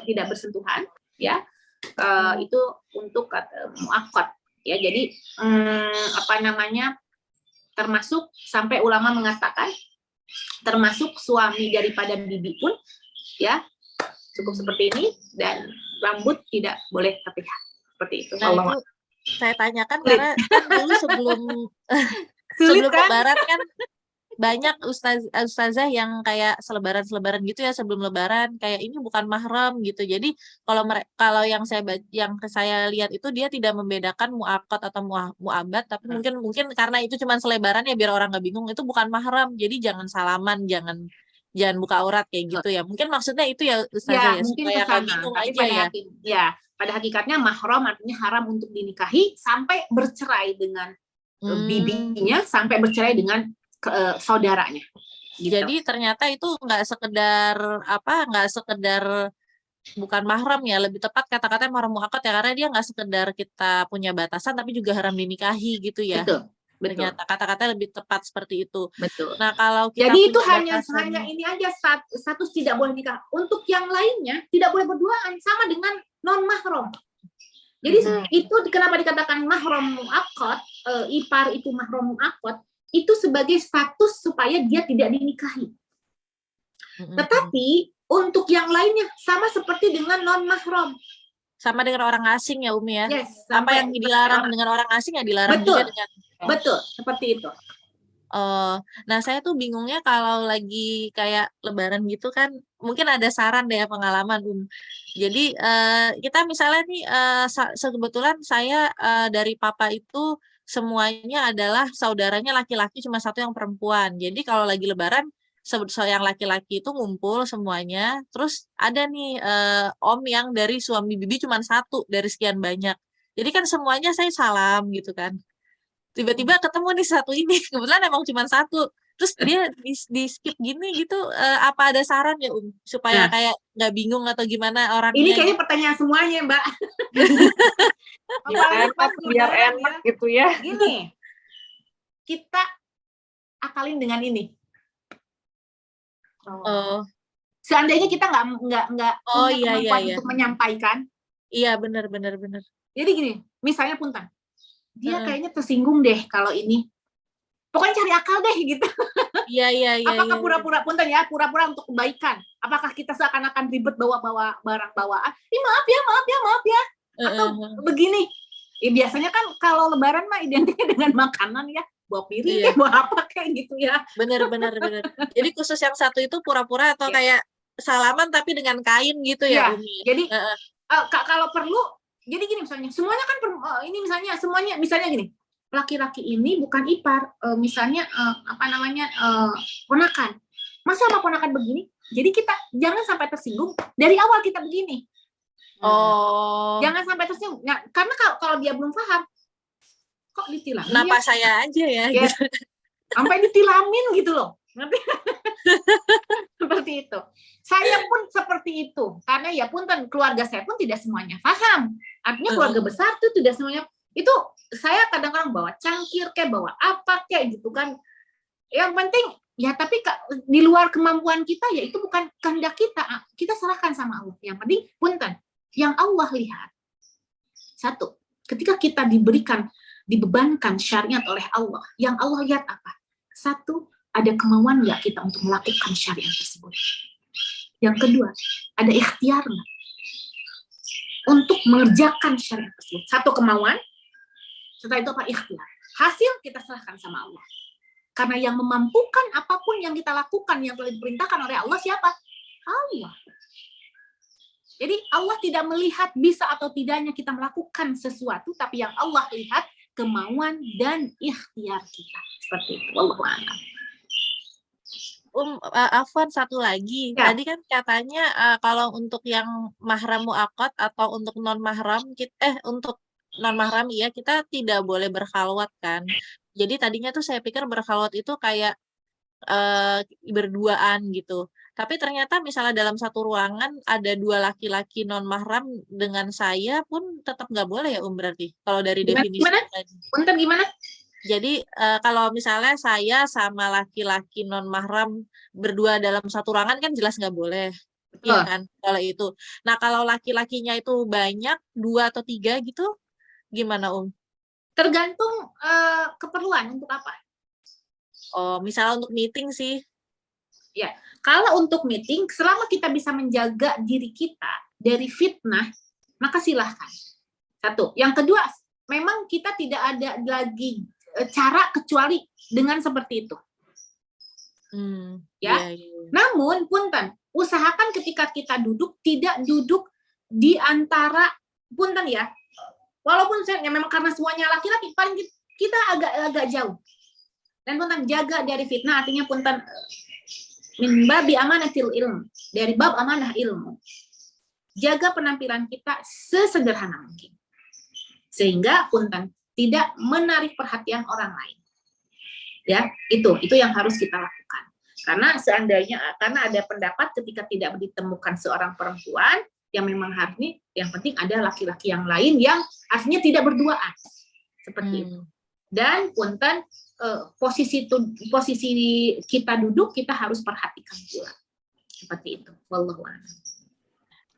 tidak bersentuhan, ya. Itu untuk mu'aqqad, ya. Jadi termasuk sampai ulama mengatakan termasuk suami daripada bibi pun ya cukup seperti ini dan rambut tidak boleh terlihat seperti itu. Nah, itu saya tanyakan karena kan dulu sebelum Lebaran kan banyak ustazah yang kayak selebaran gitu ya sebelum Lebaran kayak ini bukan mahram gitu. Jadi kalau yang saya lihat itu dia tidak membedakan mu'aqqad atau mu'abbad, tapi mungkin karena itu cuma selebaran ya biar orang nggak bingung itu bukan mahram. Jadi jangan salaman, jangan buka aurat kayak gitu ya. Mungkin maksudnya itu ya ustazah ya supaya nggak bingung aja ya. Ya, pada hakikatnya mahram artinya haram untuk dinikahi sampai bercerai dengan bibinya, sampai bercerai dengan saudaranya. Gitu. Jadi ternyata itu nggak sekedar bukan mahram ya, lebih tepat kata-katanya mahram mu'aqqad ya, karena dia nggak sekedar kita punya batasan tapi juga haram dinikahi gitu ya. Betul. Ternyata kata-kata lebih tepat seperti itu. Betul. Nah, kalau kita Jadi itu punya hanya batasan, ini aja status tidak boleh nikah. Untuk yang lainnya tidak boleh berduaan, sama dengan non mahram. Jadi itu kenapa dikatakan mahram muaqqat, ipar itu mahram muaqqat, itu sebagai status supaya dia tidak dinikahi. Tetapi untuk yang lainnya sama seperti dengan non mahram. sama dengan orang asing ya Umi ya. Yes, Apa sampai yang dilarang dengan orang asing ya dilarang Betul. juga dengan. Betul, seperti itu. Nah saya tuh bingungnya kalau lagi kayak lebaran gitu kan, mungkin ada saran deh ya, pengalaman Jadi kita misalnya nih kebetulan saya dari papa itu semuanya adalah saudaranya laki-laki, cuma satu yang perempuan. Jadi kalau lagi lebaran yang laki-laki itu ngumpul semuanya, terus ada nih om yang dari suami bibi cuma satu dari sekian banyak. Jadi kan semuanya saya salam gitu kan. Tiba-tiba ketemu nih satu ini, kebetulan emang cuma satu. Terus dia di skip gini gitu, apa ada saran ya supaya kayak nggak bingung atau gimana orangnya? Ini kayaknya pertanyaan semuanya, Mbak. Biar enak gitu ya. Gini, kita akalin dengan ini. Seandainya kita nggak punya kemampuan untuk menyampaikan. Iya, benar. Jadi gini, misalnya Punten, dia kayaknya tersinggung deh kalau ini. Pokoknya cari akal deh gitu. Iya. Apakah pura-pura Punten ya, pura-pura untuk kebaikan? Apakah kita seakan-akan ribet bawa barang bawaan? Maaf ya. Atau begini. Ya, biasanya kan kalau lebaran mah identiknya dengan makanan ya. Bawa piring, bawa apa kayak gitu ya. Bener. Jadi khusus yang satu itu pura-pura atau kayak salaman tapi dengan kain gitu ya, Umi? Jadi kalau perlu, jadi gini misalnya, semuanya kan ini misalnya gini, laki-laki ini bukan ipar, misalnya ponakan. Masa sama ponakan begini? Jadi kita jangan sampai tersinggung dari awal kita begini. Jangan sampai tersinggung. Nah, karena kalau dia belum paham, kok ditilamin? Kenapa saya aja ya? Yes. Sampai ditilamin gitu loh. Ngerti? Seperti itu. Saya pun seperti itu. Karena ya Punten, keluarga saya pun tidak semuanya paham. Artinya keluarga besar tuh tidak semuanya. Itu saya kadang-kadang bawa cangkir kayak bawa apa kayak gitu kan. Yang penting ya, tapi di luar kemampuan kita ya itu bukan kehendak kita. Kita serahkan sama Allah. Yang penting Punten, yang Allah lihat. Satu, ketika kita dibebankan syariat oleh Allah, yang Allah lihat apa? Satu, ada kemauan nggak kita untuk melakukan syariat tersebut? Yang kedua, ada ikhtiar nggak untuk mengerjakan syariat tersebut? Satu, kemauan. Setelah itu apa? Ikhtiar. Hasil kita serahkan sama Allah. Karena yang memampukan apapun yang kita lakukan, yang telah diperintahkan oleh Allah siapa? Allah. Jadi Allah tidak melihat bisa atau tidaknya kita melakukan sesuatu, tapi yang Allah lihat kemauan dan ikhtiar kita. Seperti itu. Wallahu a'lam. Afwan, satu lagi. Ya. Tadi kan katanya kalau untuk yang mahram muaqqat atau untuk non mahram untuk non mahram ya kita tidak boleh berkhalwat kan. Jadi tadinya tuh saya pikir berkhalwat itu kayak berduaan gitu. Tapi ternyata misalnya dalam satu ruangan ada dua laki-laki non mahram dengan saya pun tetap nggak boleh ya berarti kalau dari definisi tadi. Punten gimana? Jadi kalau misalnya saya sama laki-laki non mahram berdua dalam satu ruangan kan jelas nggak boleh, iya kan? Kalau itu. Nah kalau laki-lakinya itu banyak 2 atau 3 gitu, gimana Tergantung keperluan untuk apa. Misalnya untuk meeting sih. Ya, kalau untuk meeting, selama kita bisa menjaga diri kita dari fitnah, maka silahkan. Satu. Yang kedua, memang kita tidak ada lagi cara kecuali dengan seperti itu. Ya. Namun, Punten, usahakan ketika kita duduk, tidak duduk di antara, Punten ya, walaupun memang karena semuanya laki-laki, paling kita agak jauh. Dan Punten, jaga dari fitnah, artinya Punten, min babi amanatil ilmu, dari bab amanah ilmu. Jaga penampilan kita sesederhana mungkin. Sehingga Punten tidak menarik perhatian orang lain. Ya, itu yang harus kita lakukan. Karena karena ada pendapat ketika tidak ditemukan seorang perempuan yang memang harusnya yang penting ada laki-laki yang lain yang artinya tidak berduaan. Seperti itu. Dan punten posisi kita duduk kita harus perhatikan pula. Seperti itu. Wallahu a'lam.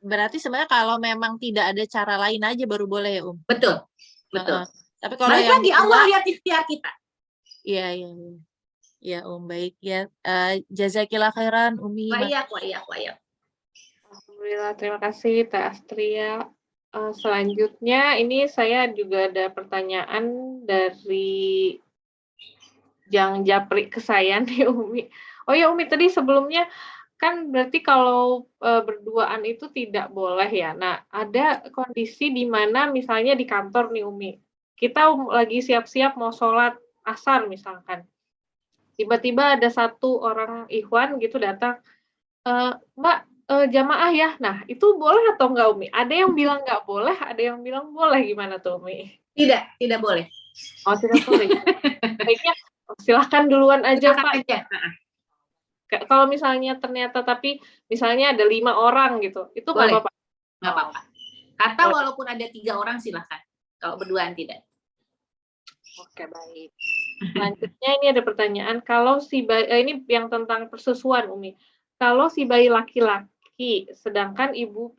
Berarti sebenarnya kalau memang tidak ada cara lain aja baru boleh ya, Betul. Betul. Tapi kalau Balik yang lagi Allah lihat ikhtiar kita. Iya, iya, iya. Ya, baik ya. Jazakillah khairan, Umi. Wa iyak. Alhamdulillah, terima kasih Teh Astria. Selanjutnya ini saya juga ada pertanyaan dari Jang Japri ke saya nih Umi. Oh ya Umi, tadi sebelumnya kan berarti kalau berduaan itu tidak boleh ya. Nah, ada kondisi di mana misalnya di kantor nih Umi, kita lagi siap-siap mau sholat asar misalkan. Tiba-tiba ada satu orang ikhwan gitu datang, Mbak, jamaah ya. Nah, itu boleh atau enggak Umi? Ada yang bilang enggak boleh, ada yang bilang boleh. Gimana tuh Umi? Tidak boleh. Oh, tidak boleh. Baiknya silahkan duluan aja Silakan Pak. aja. Kalau misalnya ternyata tapi misalnya ada 5 orang gitu, itu nggak Boleh. apa-apa? Nggak apa-apa. Kata walaupun ada 3 orang silahkan. Kalau berduaan tidak. Oke, baik. Selanjutnya ini ada pertanyaan, kalau si bayi, ini yang tentang persusuan Umi. Kalau si bayi laki-laki, sedangkan ibu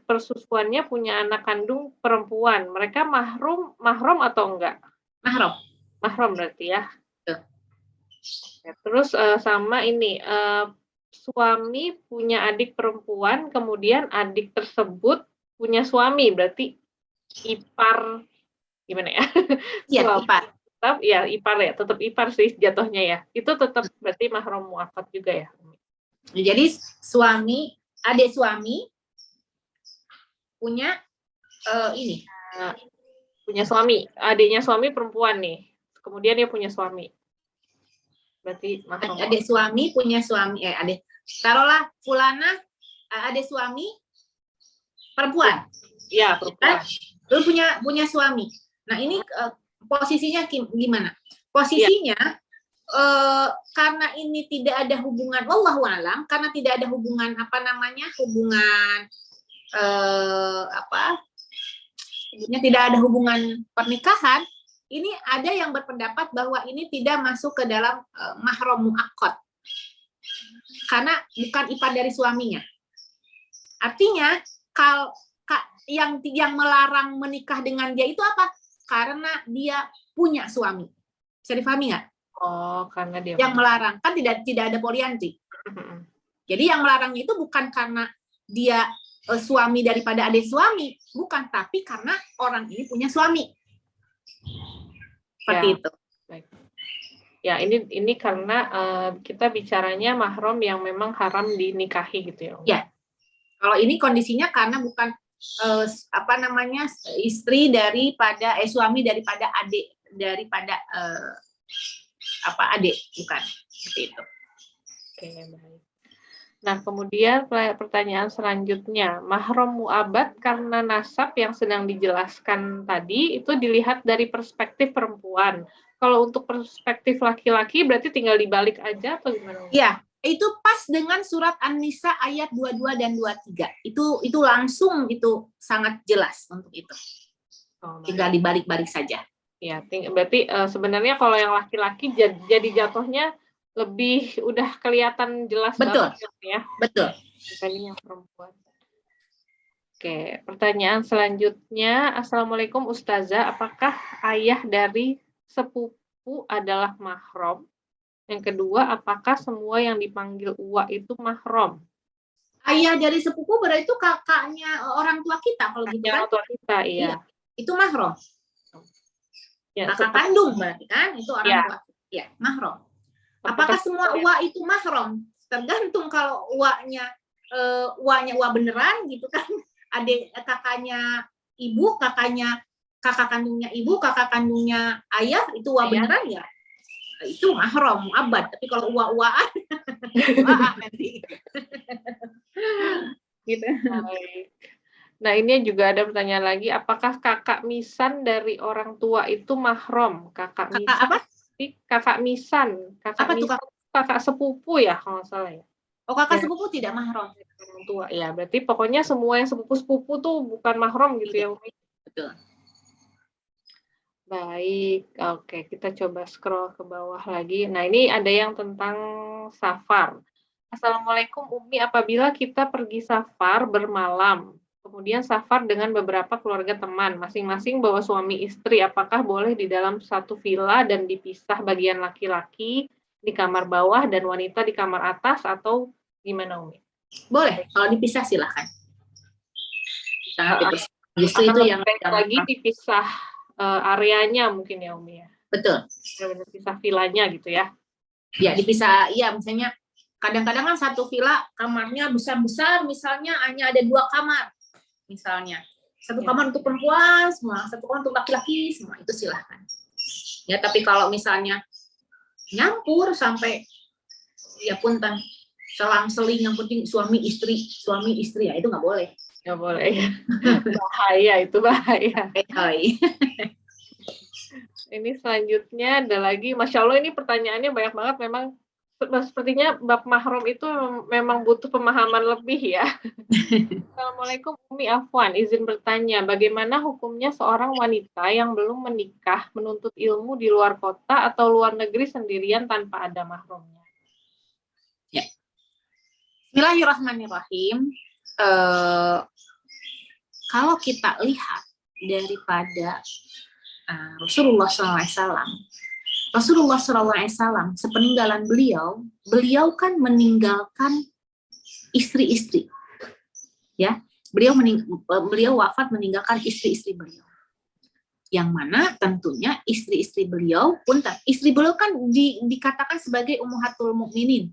persusuannya punya anak kandung perempuan, mereka mahram atau enggak? Mahram. Mahram berarti ya. Betul. Ya, terus sama ini, suami punya adik perempuan, kemudian adik tersebut punya suami, berarti ipar, gimana ya? Iya, ipar. Tetap ya ipar ya, tetap ipar sih jatuhnya ya. Itu tetap berarti mahram muakkad juga ya. Jadi adik suami punya ini. Punya suami, adiknya suami perempuan nih. Kemudian dia punya suami. Berarti mahram. Adik suami punya suami, taruhlah fulana adik suami perempuan. Iya, perempuan. Lalu punya suami. Nah, ini posisinya gimana? Posisinya karena ini tidak ada hubungan, wallahu alam, karena tidak ada hubungan tidak ada hubungan pernikahan. Ini ada yang berpendapat bahwa ini tidak masuk ke dalam mahram muakkad. Karena bukan ipar dari suaminya. Artinya kalau yang melarang menikah dengan dia itu apa? Karena dia punya suami. Bisa dipahami nggak? Oh, karena dia yang melarang kan tidak ada poliandri. Jadi yang melarang itu bukan karena dia suami daripada adik suami, bukan, tapi karena orang ini punya suami. Seperti itu. Baik. Ya, ini karena kita bicaranya mahram yang memang haram dinikahi gitu ya. Ya. Kalau ini kondisinya karena bukan istri daripada suami daripada adik adik, bukan seperti itu. Oke, baik. Nah, kemudian pertanyaan selanjutnya, mahram mu'abbad karena nasab yang sedang dijelaskan tadi itu dilihat dari perspektif perempuan. Kalau untuk perspektif laki-laki berarti tinggal dibalik aja atau gimana? Iya, itu pas dengan surat An-Nisa ayat 22 dan 23. Itu langsung itu sangat jelas untuk itu. Tinggal dibalik-balik saja. Ya, berarti sebenarnya kalau yang laki-laki jadi jatuhnya lebih udah kelihatan jelas banget ya. Betul. Dibanding yang perempuan. Oke, pertanyaan selanjutnya, Assalamualaikum Ustazah, apakah ayah dari sepupu adalah mahram? Yang kedua, apakah semua yang dipanggil uwa itu mahram? Ayah dari sepupu berarti itu kakaknya orang tua kita kalau gitu kan? Orang tua kita, iya. Itu mahram. Ya, kakak kandung berarti kan? Itu orang tua. Ya, mahram. Apakah semua uwa itu mahram? Tergantung kalau uwanya uwa beneran gitu kan. Adik kakaknya ibu, kakak kandungnya ibu, kakak kandungnya ayah itu uwa beneran ya. Itu mahram mu'abbad. Tapi kalau uwa-uwaan nanti. Gitu. Nah, ini juga ada pertanyaan lagi, apakah kakak misan dari orang tua itu mahram? Kakak misan apa? Kakak misan, kakak sepupu ya kalau nggak salah ya. Oh, kakak sepupu tidak mahram. Orang tua ya, berarti pokoknya semua yang sepupu tuh bukan mahram gitu ya, Umi. Betul. Baik, oke, kita coba scroll ke bawah lagi. Nah, ini ada yang tentang safar. Assalamualaikum Umi, apabila kita pergi safar bermalam, kemudian safar dengan beberapa keluarga teman, masing-masing bawa suami istri, apakah boleh di dalam satu villa dan dipisah bagian laki-laki di kamar bawah dan wanita di kamar atas atau gimana Umi? Boleh, kalau dipisah silahkan. Sangat dipisah. Justru Akan itu lebih yang baik lagi dipisah areanya mungkin ya Umi ya. betul. Benar-benar pisah villanya gitu ya. Ya, dipisah, ya misalnya kadang-kadang kan satu villa kamarnya besar-besar, misalnya hanya ada 2 kamar, misalnya. Satu Ya. kamar untuk perempuan semua, satu kamar untuk laki-laki semua, itu silahkan. Ya, tapi kalau misalnya nyampur sampai ya punten selang-seling, yang penting suami istri ya itu nggak boleh. Nggak boleh ya. Bahaya itu, bahaya. Hai. Ini selanjutnya ada lagi, Masya Allah ini pertanyaannya banyak banget, memang sepertinya bab mahram itu memang butuh pemahaman lebih ya. Assalamualaikum Umi Afwan, izin bertanya, bagaimana hukumnya seorang wanita yang belum menikah menuntut ilmu di luar kota atau luar negeri sendirian tanpa ada mahramnya? Ya. Bismillahirrahmanirrahim. Kalau kita lihat daripada Rasulullah SAW, sepeninggalan beliau kan meninggalkan istri-istri, ya. Beliau wafat meninggalkan istri-istri beliau. Yang mana tentunya istri-istri beliau kan dikatakan sebagai ummahatul mukminin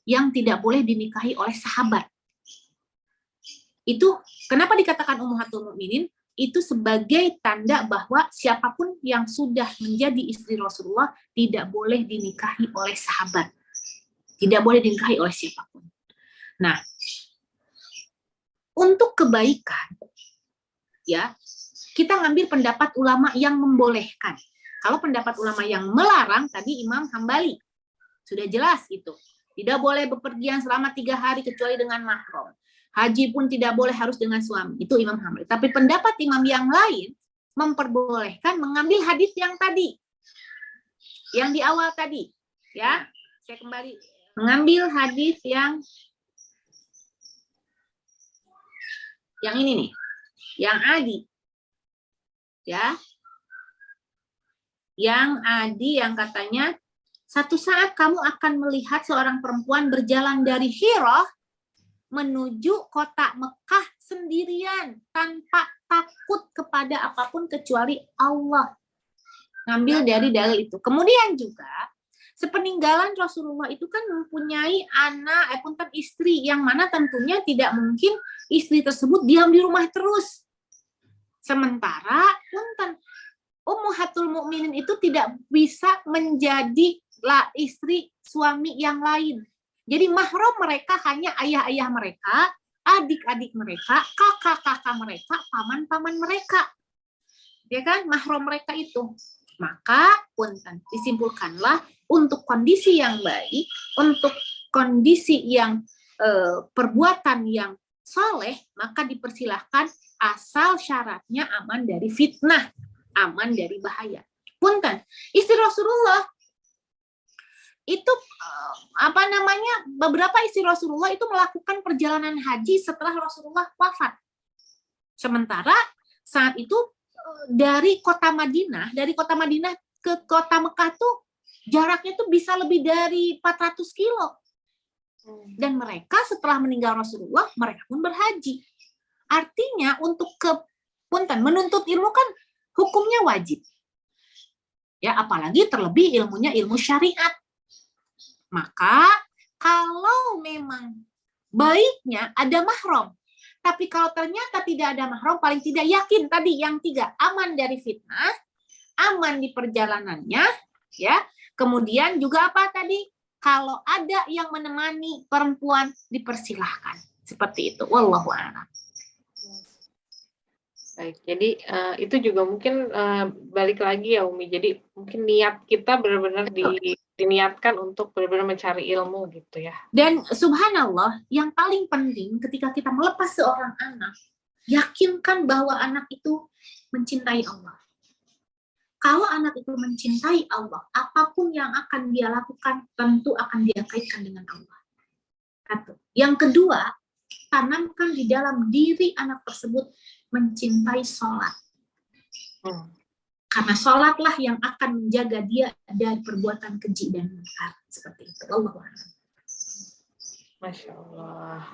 yang tidak boleh dinikahi oleh sahabat. Itu kenapa dikatakan ummahatul mukminin? Itu sebagai tanda bahwa siapapun yang sudah menjadi istri Rasulullah tidak boleh dinikahi oleh sahabat. Tidak boleh dinikahi oleh siapapun. Nah, untuk kebaikan, ya, kita ngambil pendapat ulama yang membolehkan. Kalau pendapat ulama yang melarang, tadi Imam Hambali. Sudah jelas itu. Tidak boleh bepergian selama 3 hari kecuali dengan mahram. Haji pun tidak boleh harus dengan suami. Itu Imam Hambali. Tapi pendapat imam yang lain memperbolehkan mengambil hadis yang tadi. Yang di awal tadi. Ya, saya kembali. Mengambil hadis yang ini nih. Yang Adi. Ya. Yang Adi yang katanya, satu saat kamu akan melihat seorang perempuan berjalan dari Hira menuju kota Mekah sendirian tanpa takut kepada apapun kecuali Allah. Ngambil dari dalil itu. Kemudian juga sepeninggalan Rasulullah itu kan mempunyai istri yang mana tentunya tidak mungkin istri tersebut diam di rumah terus. Sementara ummahatul mukminin itu tidak bisa menjadi istri suami yang lain. Jadi mahram mereka hanya ayah-ayah mereka, adik-adik mereka, kakak-kakak mereka, paman-paman mereka. Ya kan? Mahram mereka itu. Maka disimpulkanlah untuk kondisi yang baik, untuk kondisi yang perbuatan yang soleh, maka dipersilahkan asal syaratnya aman dari fitnah, aman dari bahaya. Punten, istri Rasulullah itu beberapa istri Rasulullah itu melakukan perjalanan haji setelah Rasulullah wafat. Sementara saat itu dari kota Madinah ke kota Mekah tuh jaraknya tuh bisa lebih dari 400 kilo. Dan mereka setelah meninggal Rasulullah, mereka pun berhaji. Artinya untuk menuntut ilmu kan hukumnya wajib. Ya, apalagi terlebih ilmunya ilmu syariat. Maka kalau memang baiknya ada mahram, tapi kalau ternyata tidak ada mahram, paling tidak yakin tadi yang 3, aman dari fitnah, aman di perjalanannya, ya. Kemudian juga apa tadi? Kalau ada yang menemani perempuan dipersilahkan. Seperti itu. Wallahu a'lam. Baik, jadi itu juga mungkin balik lagi ya Umi. Jadi mungkin niat kita benar-benar diniatkan untuk benar-benar mencari ilmu gitu ya. Dan subhanallah, yang paling penting ketika kita melepas seorang anak, yakinkan bahwa anak itu mencintai Allah. Kalau anak itu mencintai Allah, apapun yang akan dia lakukan tentu akan dia kaitkan dengan Allah. Satu. Yang kedua, tanamkan di dalam diri anak tersebut mencintai sholat. Karena sholatlah yang akan menjaga dia dari perbuatan keji dan munkar. Seperti itu. Allah. Masya Allah.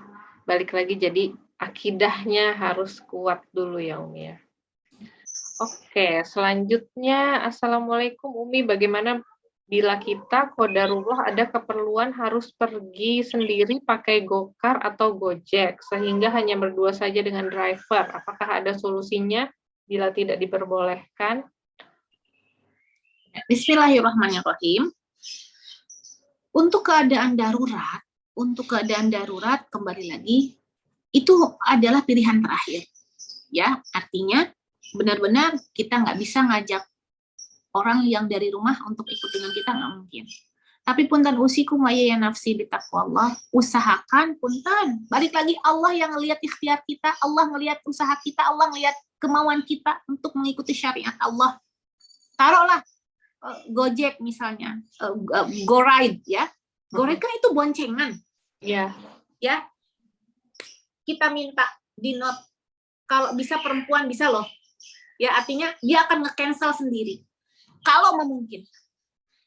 Balik lagi, jadi akidahnya harus kuat dulu ya Umi ya. Oke, selanjutnya Assalamualaikum Umi, bagaimana bila kita qadarullah ada keperluan harus pergi sendiri pakai Gokar atau Gojek sehingga hanya berdua saja dengan driver, apakah ada solusinya bila tidak diperbolehkan? Bismillahirrahmanirrahim. Untuk keadaan darurat kembali lagi itu adalah pilihan terakhir. Ya, artinya benar-benar kita nggak bisa ngajak orang yang dari rumah untuk ikut dengan kita, nggak mungkin. Tapi punten usikum wa ya nafsi bitaqwallah, usahakan punten. Balik lagi Allah yang ngelihat ikhtiar kita, Allah ngelihat usaha kita, Allah ngelihat kemauan kita untuk mengikuti syariat Allah. Taruhlah Gojek misalnya, GoRide ya. GoRide kan itu boncengan. Iya. Ya. Kita minta di note kalau bisa perempuan bisa loh. Ya, artinya dia akan nge-cancel sendiri. Kalau memungkinkan.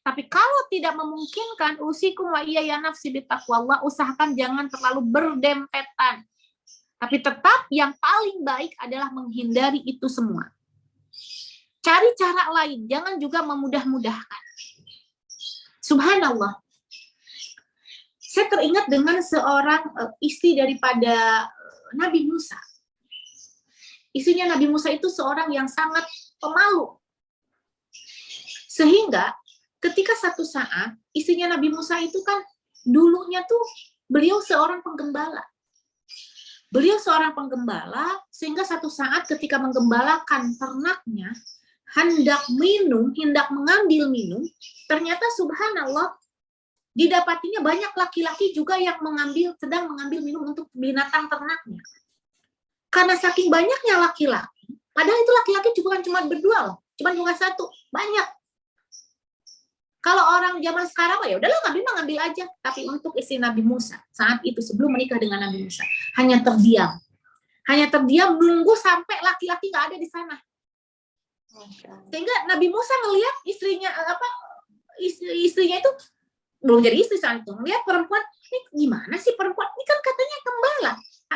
Tapi kalau tidak memungkinkan, usikum wa iya nafsi bitaqwallah, usahakan jangan terlalu berdempetan. Tapi tetap yang paling baik adalah menghindari itu semua. Cari cara lain, jangan juga memudah-mudahkan. Subhanallah. Saya teringat dengan seorang istri daripada Nabi Musa. Istrinya Nabi Musa itu seorang yang sangat pemalu. Sehingga ketika satu saat istrinya Nabi Musa itu kan dulunya tuh beliau seorang penggembala. Beliau seorang penggembala sehingga satu saat ketika menggembalakan ternaknya hendak mengambil minum, ternyata subhanallah didapatinya banyak laki-laki juga yang sedang mengambil minum untuk binatang ternaknya. Karena saking banyaknya laki-laki, padahal itu laki-laki bukan cuma berdua loh, cuma bukan satu, banyak. Kalau orang zaman sekarang ya udahlah ngambil aja. Tapi untuk istri Nabi Musa saat itu sebelum menikah dengan Nabi Musa hanya terdiam nunggu sampai laki-laki nggak ada di sana. Sehingga Nabi Musa ngelihat istrinya istrinya itu belum jadi istri saat itu, ngelihat perempuan ini gimana sih perempuan ini kan katanya gembala,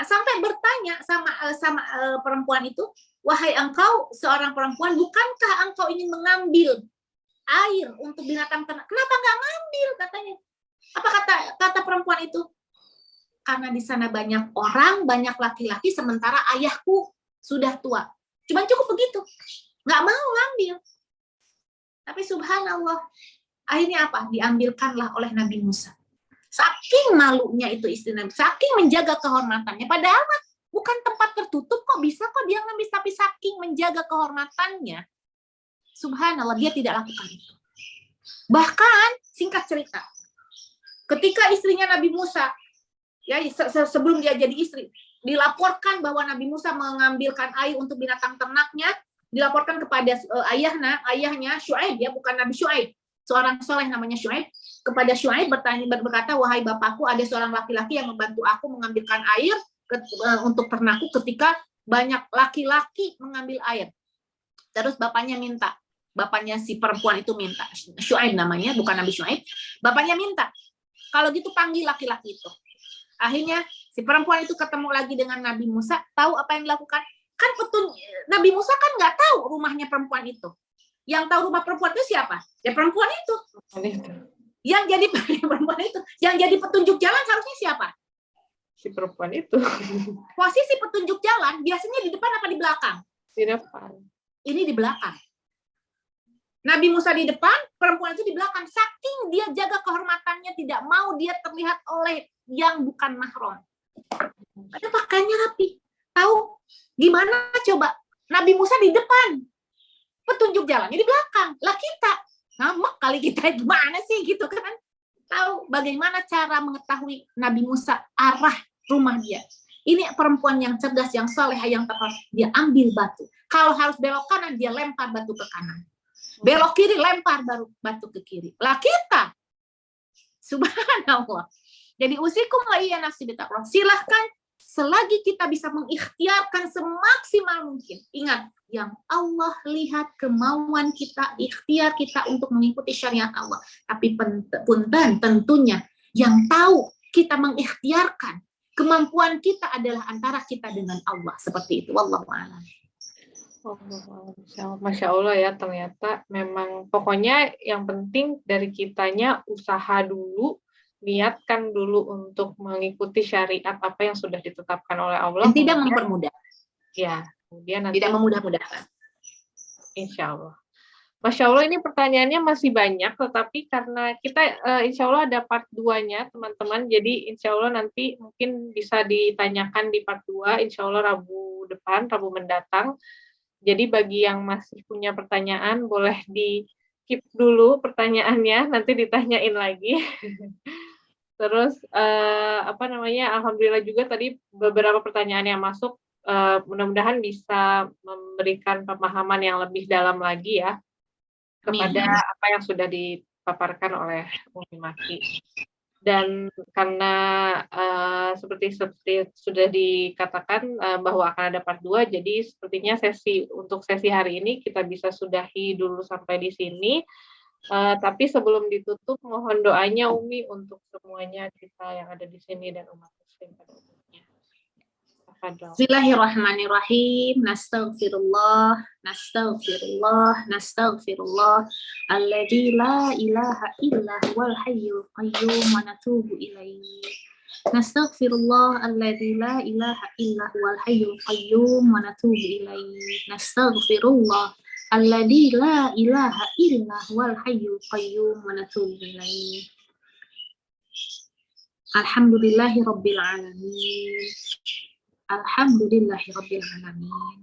sampai bertanya sama perempuan itu, wahai engkau seorang perempuan, bukankah engkau ingin mengambil air untuk binatang ternak? Kenapa nggak ngambil katanya? Apa kata perempuan itu? Karena di sana banyak orang, banyak laki-laki, sementara ayahku sudah tua. Cuma cukup begitu. Nggak mau ngambil. Tapi subhanallah, akhirnya apa? Diambilkanlah oleh Nabi Musa. Saking malunya itu istri Nabi, saking menjaga kehormatannya. Padahal bukan tempat tertutup kok bisa kok dia ngambil, tapi saking menjaga kehormatannya, subhanallah dia tidak lakukan itu. Bahkan singkat cerita, ketika istrinya Nabi Musa, ya sebelum dia jadi istri, dilaporkan bahwa Nabi Musa mengambilkan air untuk binatang ternaknya, dilaporkan kepada ayahnya Syuaib, ya bukan Nabi Syuaib, seorang soleh namanya Syuaib. Kepada Syuaib berkata, wahai bapakku, ada seorang laki-laki yang membantu aku mengambilkan air untuk ternakku ketika banyak laki-laki mengambil air. Terus bapaknya si perempuan itu minta, Syuaib namanya, bukan Nabi Syuaib, bapaknya minta, kalau gitu panggil laki-laki itu. Akhirnya si perempuan itu ketemu lagi dengan Nabi Musa, tahu apa yang dilakukan? Kan Nabi Musa kan nggak tahu rumahnya perempuan itu. Yang tahu rumah perempuan itu siapa? Ya perempuan itu. Yang jadi perempuan itu, yang jadi petunjuk jalan harusnya siapa? Si perempuan itu. Posisi petunjuk jalan biasanya di depan apa di belakang? Di depan. Ini di belakang. Nabi Musa di depan, perempuan itu di belakang. Saking dia jaga kehormatannya, tidak mau dia terlihat oleh yang bukan mahram. Ada pakaiannya rapi. Tahu gimana coba? Nabi Musa di depan, petunjuk jalannya di belakang. Lah kita ngambek kali kita, gimana sih gitu kan? Tahu bagaimana cara mengetahui Nabi Musa arah rumah dia. Ini perempuan yang cerdas, yang soleh, yang tepat. Dia ambil batu. Kalau harus belok kanan, dia lempar batu ke kanan. Belok kiri, lempar baru batu ke kiri. Lah kita, subhanallah. Jadi usikum wa iya nafsi bitaqwa. Silahkan selagi kita bisa mengikhtiarkan semaksimal mungkin. Ingat, yang Allah lihat kemauan kita, ikhtiar kita untuk mengikuti syariat Allah. Tapi punten tentunya yang tahu kita mengikhtiarkan kemampuan kita adalah antara kita dengan Allah. Seperti itu. Wallahu a'lam. Masya Allah ya, ternyata memang pokoknya yang penting dari kitanya usaha dulu, niatkan dulu untuk mengikuti syariat apa yang sudah ditetapkan oleh Allah. Dan tidak mempermudah. Ya, kemudian nanti tidak memudah-mudahkan. Insya Allah. Masya Allah, ini pertanyaannya masih banyak, tetapi karena kita insya Allah ada part 2-nya teman-teman, jadi insya Allah nanti mungkin bisa ditanyakan di part 2, insya Allah Rabu depan, Rabu mendatang. Jadi bagi yang masih punya pertanyaan, boleh di-keep dulu pertanyaannya, nanti ditanyain lagi. Terus, alhamdulillah juga tadi beberapa pertanyaan yang masuk, mudah-mudahan bisa memberikan pemahaman yang lebih dalam lagi ya, kepada apa yang sudah dipaparkan oleh Umi Maki. Dan karena seperti sudah dikatakan bahwa akan ada part 2, jadi sepertinya untuk sesi hari ini kita bisa sudahi dulu sampai di sini. Tapi sebelum ditutup, mohon doanya Umi untuk semuanya kita yang ada di sini dan umat muslim pada umumnya. Bismillahirrahmanirrahim. Nastaghfirullah, nastaghfirullah, nastaghfirullah. Alladzi la ilaha illa huwal hayyul qayyum wa natubu ilaihi. Nastaghfirullah alladzi la ilaha illa huwal hayyul qayyum wa natubu ilaihi. Nastaghfirullah alladzi la ilaha illa huwal hayyul qayyum wa natubu ilaihi. Alhamdulillahi rabbil alamin. Alhamdulillahi rabbil alamin.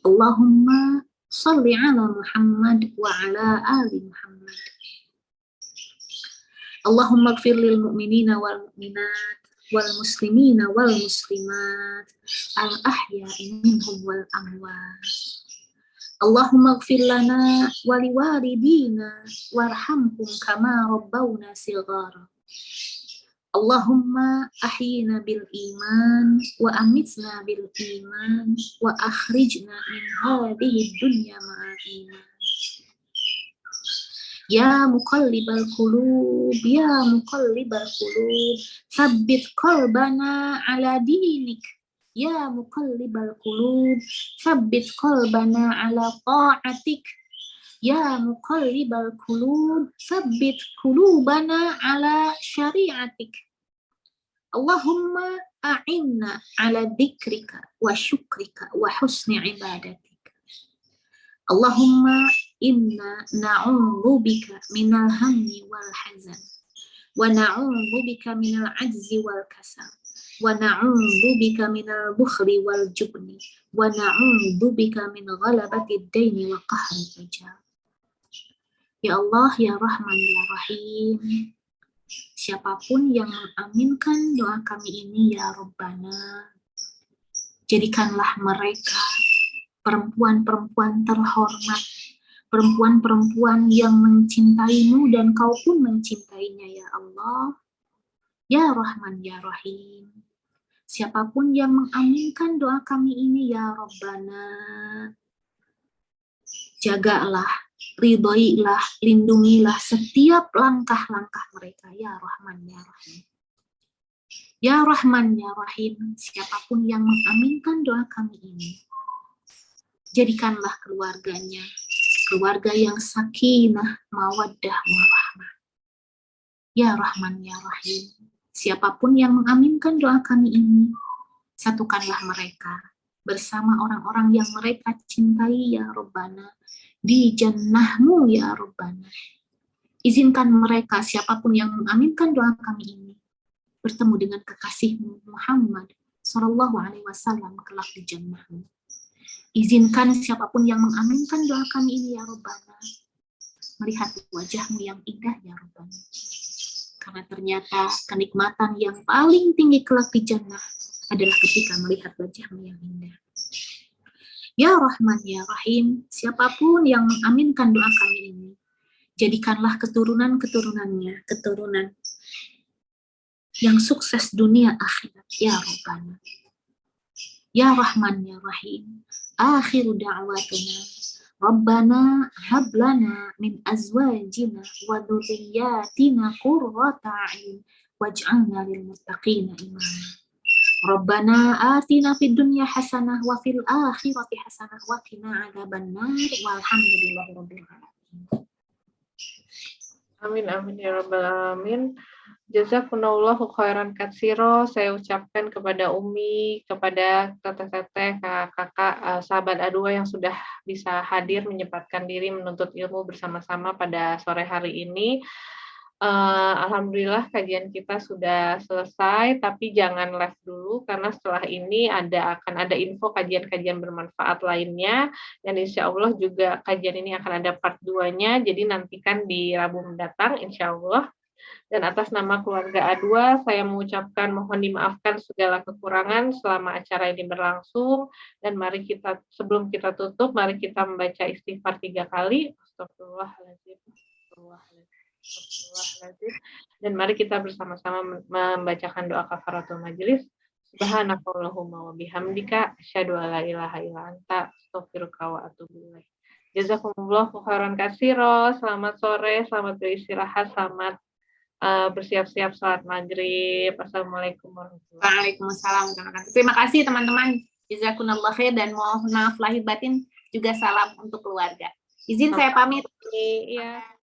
Allahumma salli ala Muhammad wa ala ali Muhammad. Allahumma ighfir lil mu'minina wal mu'minat wal muslimina wal muslimat al ahya'i minhum wal amwat. Allahumma ighfir lana wa liwalidina warhamhum kama rabbawna shighara. Allahumma ahyina bil iman wa amitna bil iman wa akhrijna min hadhihi dunya ma'al iman. Ya muqallibal qulub, ya muqallibal qulub, tsabbit qalbana ala dinik. Ya muqallibal qulub, tsabbit qalbana ala ta'atik. Ya muqallibal qulub, tsabbit qulubana ala syari'atik. Allahumma a'inna ala dzikrika wa syukrika wa husni ibadatik. Allahumma inna na'udzubika minal hammi wal hazan wa na'udzubika minal ajzi wal kasal wa na'udzubika minal bukhli wal jubni wa na'udzubika min ghalabati ad-daini wa qahri rijal. Ya Allah, ya Rahman, ya Rahim, siapapun yang mengaminkan doa kami ini, ya Rabbana, jadikanlah mereka perempuan-perempuan terhormat, perempuan-perempuan yang mencintaimu dan kau pun mencintainya, ya Allah, ya Rahman, ya Rahim. Siapapun yang mengaminkan doa kami ini, ya Rabbana, jagalah, ridhoilah, lindungilah setiap langkah-langkah mereka, ya Rahman, ya Rahim. Ya Rahman, ya Rahim, siapapun yang mengaminkan doa kami ini, jadikanlah keluarganya keluarga yang sakinah, mawaddah, warahmah. Ya Rahman, ya Rahim, siapapun yang mengaminkan doa kami ini, satukanlah mereka bersama orang-orang yang mereka cintai, ya Rabbana, di jannahmu, ya Rabbana. Izinkan mereka, siapapun yang mengaminkan doa kami ini, bertemu dengan kekasihmu Muhammad Sallallahu Alaihi Wasallam kelak di jannahmu. Izinkan siapapun yang mengaminkan doa kami ini, ya Rabbana, melihat wajahmu yang indah, ya Rabbana. Karena ternyata kenikmatan yang paling tinggi kelak di jannah adalah ketika melihat wajahmu yang indah. Ya Rahman ya Rahim, siapapun yang mengaminkan doa kami ini, jadikanlah keturunan-keturunannya keturunan yang sukses dunia akhirat ya Rabbana. Ya Rahman ya Rahim, akhiru da'watuna Rabbana hablana min azwajina wa dhurriyyatina qurrata a'yun waj'alna lil muttaqina imama. Rabbana atina fid dunya hasanah wa fil akhirati hasanah wa qina adzabannar walhamdulillahi rabbil alamin. Amin amin ya rabbal alamin. Jazakumullahu khairan katsiro. Saya ucapkan kepada Umi, kepada teteh-teteh, kakak, sahabat A2 yang sudah bisa hadir menyempatkan diri menuntut ilmu bersama-sama pada sore hari ini. Alhamdulillah kajian kita sudah selesai, tapi jangan live dulu karena setelah ini akan ada info kajian-kajian bermanfaat lainnya, dan insya Allah juga kajian ini akan ada part 2-nya, jadi nantikan di Rabu mendatang insya Allah. Dan atas nama keluarga A2, saya mengucapkan mohon dimaafkan segala kekurangan selama acara ini berlangsung, dan mari kita, sebelum kita tutup, mari kita membaca istighfar 3 kali. Astagfirullahaladzim. Astagfirullahaladzim. Dan mari kita bersama-sama membacakan doa kafaratul majelis. Subhanakallahumma wa bihamdika asyhadu an la ilaha illa anta astaghfiruka wa atubu ilaik. Jazakumullahu khairan katsiro. Selamat sore, selamat beristirahat, selamat bersiap-siap salat maghrib. Assalamualaikum warahmatullahi wabarakatuh. Waalaikumsalam warahmatullahi wabarakatuh. Terima kasih teman-teman. Jazakumullah khair dan mohon maaf lahir batin, juga salam untuk keluarga. Izin saya pamit. Iya.